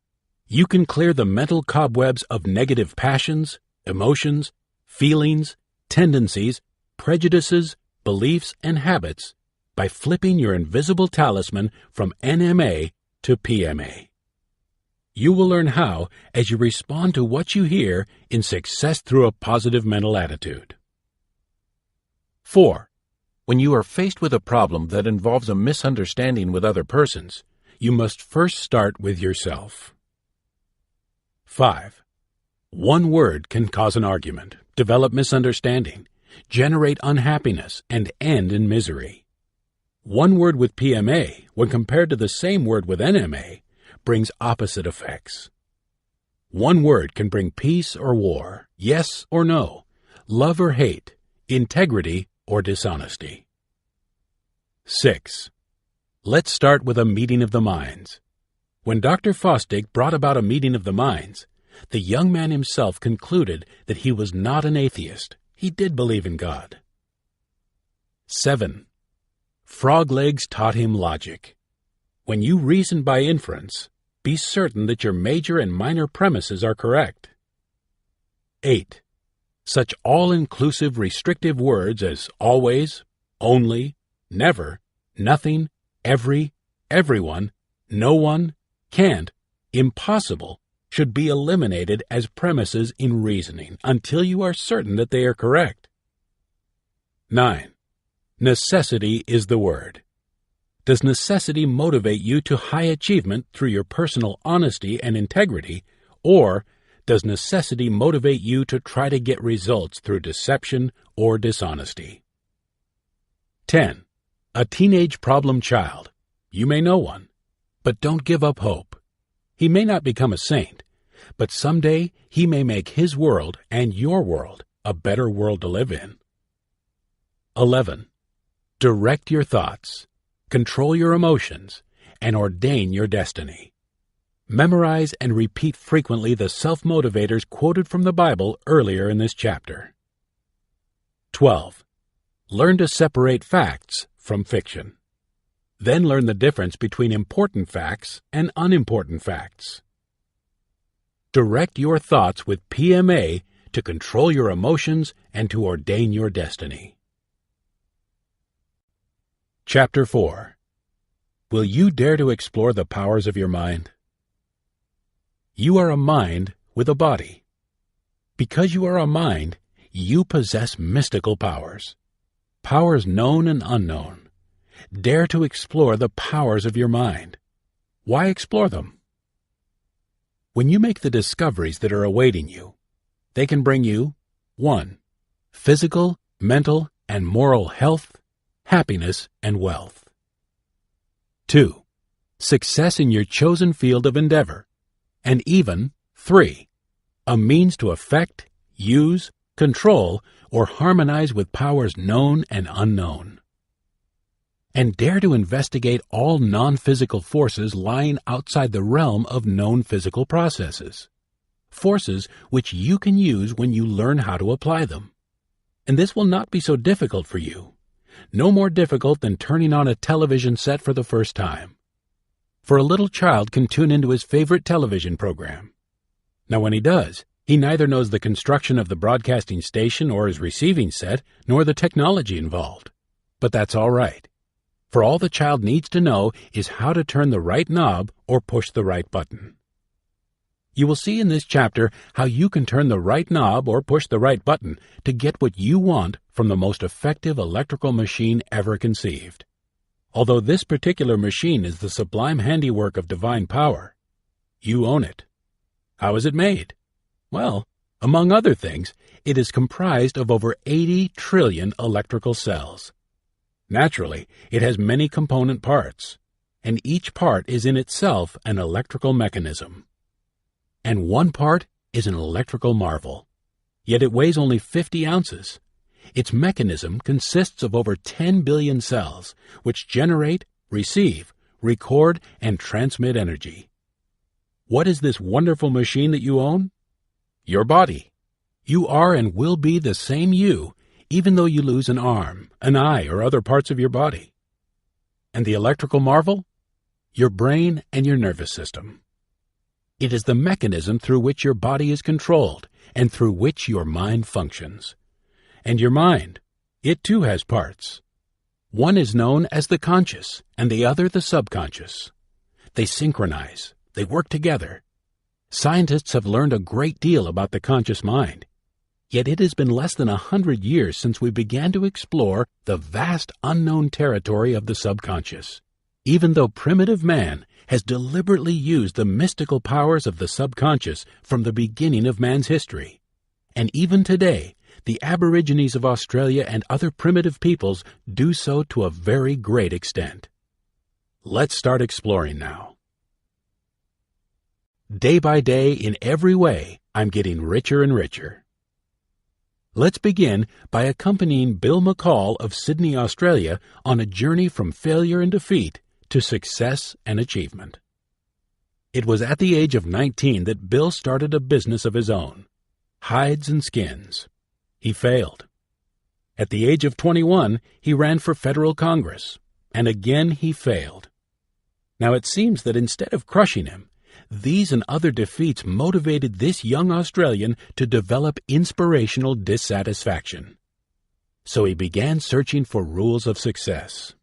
You can clear the mental cobwebs of negative passions, emotions, feelings, tendencies, prejudices, beliefs, and habits by flipping your invisible talisman from NMA to PMA. You will learn how as you respond to what you hear in Success Through a Positive Mental Attitude. 4. When you are faced with a problem that involves a misunderstanding with other persons, you must first start with yourself. 5. One word can cause an argument, develop misunderstanding, generate unhappiness, and end in misery. One word with PMA, when compared to the same word with NMA, brings opposite effects. One word can bring peace or war, yes or no, love or hate, integrity or dishonesty. 6. Let's start with a meeting of the minds. When Dr. Fosdick brought about a meeting of the minds, the young man himself concluded that he was not an atheist. He did believe in God. 7. Frog Legs taught him logic. When you reason by inference, be certain that your major and minor premises are correct. 8. Such all-inclusive restrictive words as always, only, never, nothing, every, everyone, no one, can't, impossible, should be eliminated as premises in reasoning until you are certain that they are correct. 9. Necessity is the word. Does necessity motivate you to high achievement through your personal honesty and integrity, or does necessity motivate you to try to get results through deception or dishonesty? 10. A teenage problem child. You may know one, but don't give up hope. He may not become a saint, but someday he may make his world and your world a better world to live in. 11. Direct your thoughts, control your emotions, and ordain your destiny. Memorize and repeat frequently the self-motivators quoted from the Bible earlier in this chapter. 12. Learn to separate facts from fiction. Then learn the difference between important facts and unimportant facts. Direct your thoughts with PMA to control your emotions and to ordain your destiny. Chapter 4. Will you dare to explore the powers of your mind? You are a mind with a body. Because you are a mind, you possess mystical powers. Powers known and unknown. Dare to explore the powers of your mind. Why explore them? When you make the discoveries that are awaiting you, they can bring you 1. Physical, mental, and moral health, happiness, and wealth. 2. Success in your chosen field of endeavor. And even 3. A means to affect, use, control, or harmonize with powers known and unknown. And dare to investigate all non-physical forces lying outside the realm of known physical processes. Forces which you can use when you learn how to apply them. And this will not be so difficult for you. No more difficult than turning on a television set for the first time. For a little child can tune into his favorite television program. Now when he does, he neither knows the construction of the broadcasting station or his receiving set, nor the technology involved. But that's all right. For all the child needs to know is how to turn the right knob or push the right button. You will see in this chapter how you can turn the right knob or push the right button to get what you want from the most effective electrical machine ever conceived. Although this particular machine is the sublime handiwork of divine power, you own it. How is it made? Well, among other things, it is comprised of over 80 trillion electrical cells. Naturally, it has many component parts, and each part is in itself an electrical mechanism. And one part is an electrical marvel. Yet it weighs only 50 ounces. Its mechanism consists of over 10 billion cells, which generate, receive, record, and transmit energy. What is this wonderful machine that you own? Your body. You are and will be the same you, even though you lose an arm, an eye, or other parts of your body. And the electrical marvel? Your brain and your nervous system. It is the mechanism through which your body is controlled and through which your mind functions. And your mind, it too has parts. One is known as the conscious and the other the subconscious. They synchronize, they work together. Scientists have learned a great deal about the conscious mind. Yet it has been less than 100 years since we began to explore the vast unknown territory of the subconscious, even though primitive man has deliberately used the mystical powers of the subconscious from the beginning of man's history. And even today, the Aborigines of Australia and other primitive peoples do so to a very great extent. Let's start exploring now. Day by day, in every way, I'm getting richer and richer. Let's begin by accompanying Bill McCall of Sydney, Australia, on a journey from failure and defeat to success and achievement. It was at the age of 19 that Bill started a business of his own, hides and skins. He failed. At the age of 21, he ran for federal Congress, and again he failed. Now it seems that instead of crushing him, these and other defeats motivated this young Australian to develop inspirational dissatisfaction. So he began searching for rules of success.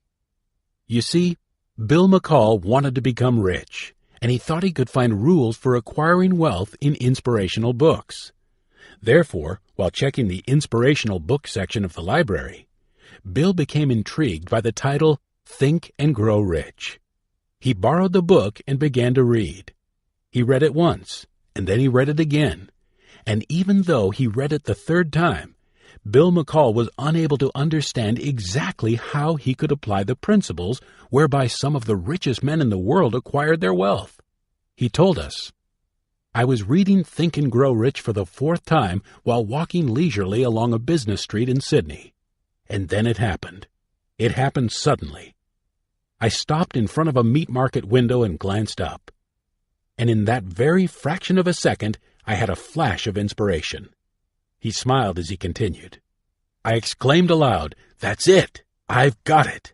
You see, Bill McCall wanted to become rich, and he thought he could find rules for acquiring wealth in inspirational books. Therefore, while checking the inspirational book section of the library, Bill became intrigued by the title, Think and Grow Rich. He borrowed the book and began to read. He read it once, and then he read it again. And even though he read it the third time, Bill McCall was unable to understand exactly how he could apply the principles whereby some of the richest men in the world acquired their wealth. He told us, "I was reading Think and Grow Rich for the 4th time while walking leisurely along a business street in Sydney. And then it happened. It happened suddenly. I stopped in front of a meat market window and glanced up. And in that very fraction of a second, I had a flash of inspiration." He smiled as he continued. "I exclaimed aloud, 'That's it! I've got it!'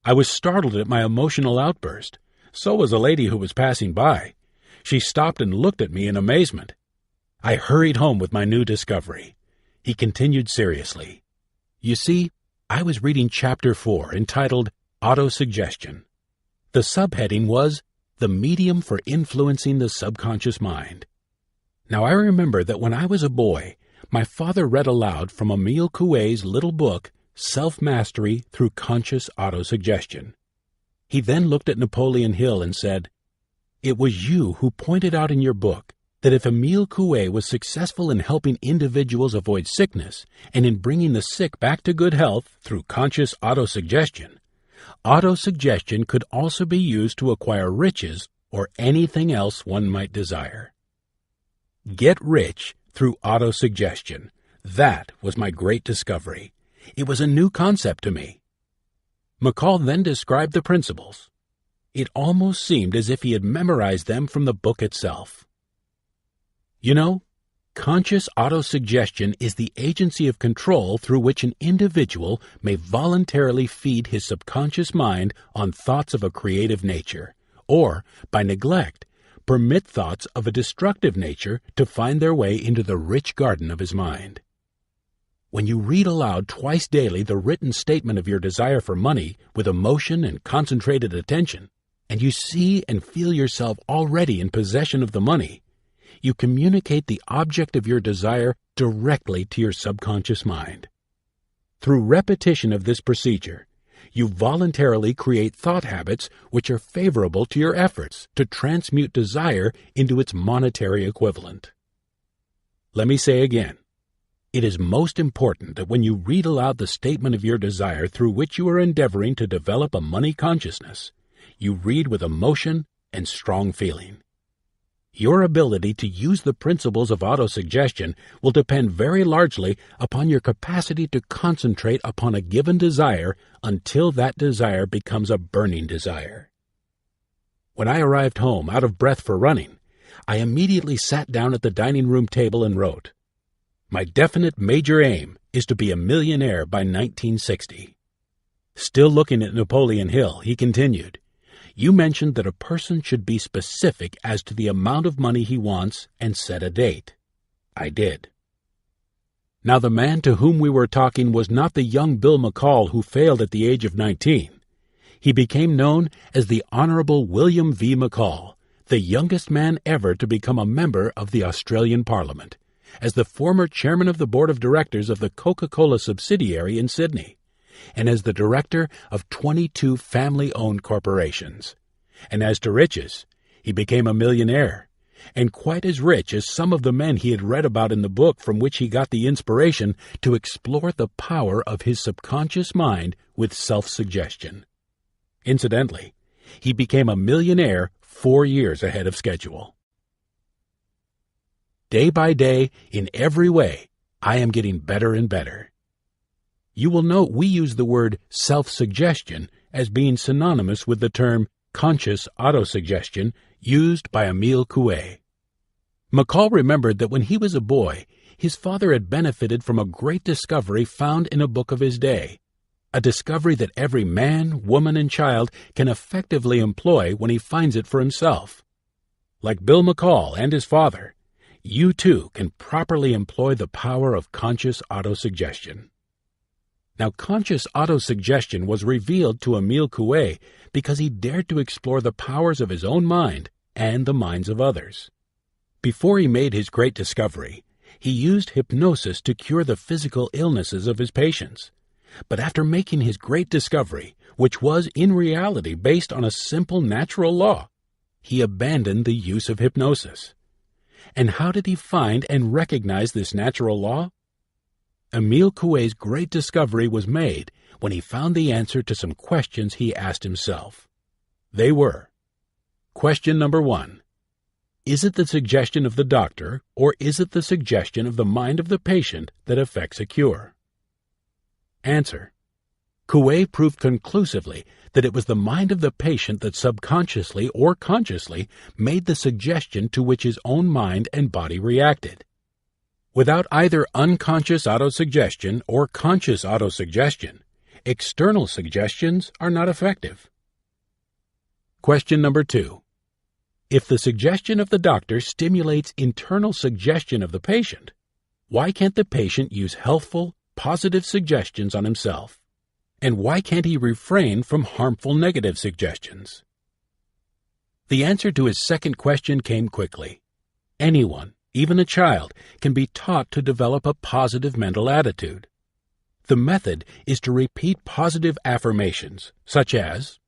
I was startled at my emotional outburst. So was a lady who was passing by. She stopped and looked at me in amazement. I hurried home with my new discovery." He continued seriously. "You see, I was reading Chapter 4, entitled Autosuggestion. The subheading was, 'The Medium for Influencing the Subconscious Mind.' Now I remember that when I was a boy, my father read aloud from Emile Coué's little book, Self-Mastery Through Conscious Autosuggestion. He then looked at Napoleon Hill and said, 'It was you who pointed out in your book that if Emile Coué was successful in helping individuals avoid sickness and in bringing the sick back to good health through conscious autosuggestion, autosuggestion could also be used to acquire riches or anything else one might desire.' Get rich through autosuggestion. That was my great discovery. It was a new concept to me." McCall then described the principles. It almost seemed as if he had memorized them from the book itself. "You know, conscious autosuggestion is the agency of control through which an individual may voluntarily feed his subconscious mind on thoughts of a creative nature, or, by neglect, permit thoughts of a destructive nature to find their way into the rich garden of his mind. When you read aloud twice daily the written statement of your desire for money with emotion and concentrated attention, and you see and feel yourself already in possession of the money, you communicate the object of your desire directly to your subconscious mind. Through repetition of this procedure, you voluntarily create thought habits which are favorable to your efforts to transmute desire into its monetary equivalent. Let me say again, it is most important that when you read aloud the statement of your desire through which you are endeavoring to develop a money consciousness, you read with emotion and strong feeling. Your ability to use the principles of autosuggestion will depend very largely upon your capacity to concentrate upon a given desire until that desire becomes a burning desire. When I arrived home out of breath for running, I immediately sat down at the dining room table and wrote, "My definite major aim is to be a millionaire by 1960. Still looking at Napoleon Hill, he continued, "You mentioned that a person should be specific as to the amount of money he wants and set a date." I did. Now the man to whom we were talking was not the young Bill McCall who failed at the age of 19. He became known as the Honorable William V. McCall, the youngest man ever to become a member of the Australian Parliament, as the former chairman of the board of directors of the Coca-Cola subsidiary in Sydney, and as the director of 22 family-owned corporations. And as to riches, he became a millionaire, and quite as rich as some of the men he had read about in the book from which he got the inspiration to explore the power of his subconscious mind with self-suggestion. Incidentally, he became a millionaire 4 years ahead of schedule. Day by day, in every way, I am getting better and better. You will note we use the word self-suggestion as being synonymous with the term conscious autosuggestion used by Emile Coué. McCall remembered that when he was a boy, his father had benefited from a great discovery found in a book of his day, a discovery that every man, woman, and child can effectively employ when he finds it for himself. Like Bill McCall and his father, you too can properly employ the power of conscious autosuggestion. Now, conscious autosuggestion was revealed to Emile Coué because he dared to explore the powers of his own mind and the minds of others. Before he made his great discovery, he used hypnosis to cure the physical illnesses of his patients. But after making his great discovery, which was in reality based on a simple natural law, he abandoned the use of hypnosis. And how did he find and recognize this natural law? Emile Coué's great discovery was made when he found the answer to some questions he asked himself. They were: Question number 1. Is it the suggestion of the doctor, or is it the suggestion of the mind of the patient that affects a cure? Answer: Coué proved conclusively that it was the mind of the patient that subconsciously or consciously made the suggestion to which his own mind and body reacted. Without either unconscious autosuggestion or conscious autosuggestion, external suggestions are not effective. Question number 2. If the suggestion of the doctor stimulates internal suggestion of the patient, why can't the patient use healthful, positive suggestions on himself? And why can't he refrain from harmful negative suggestions? The answer to his second question came quickly. Anyone, even a child, can be taught to develop a positive mental attitude. The method is to repeat positive affirmations, such as,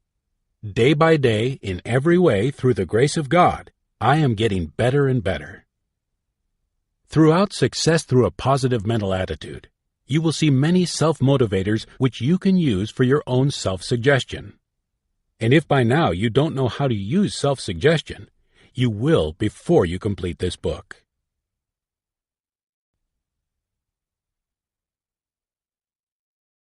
"Day by day, in every way, through the grace of God, I am getting better and better." Throughout Success Through a Positive Mental Attitude, you will see many self-motivators which you can use for your own self-suggestion. And if by now you don't know how to use self-suggestion, you will before you complete this book.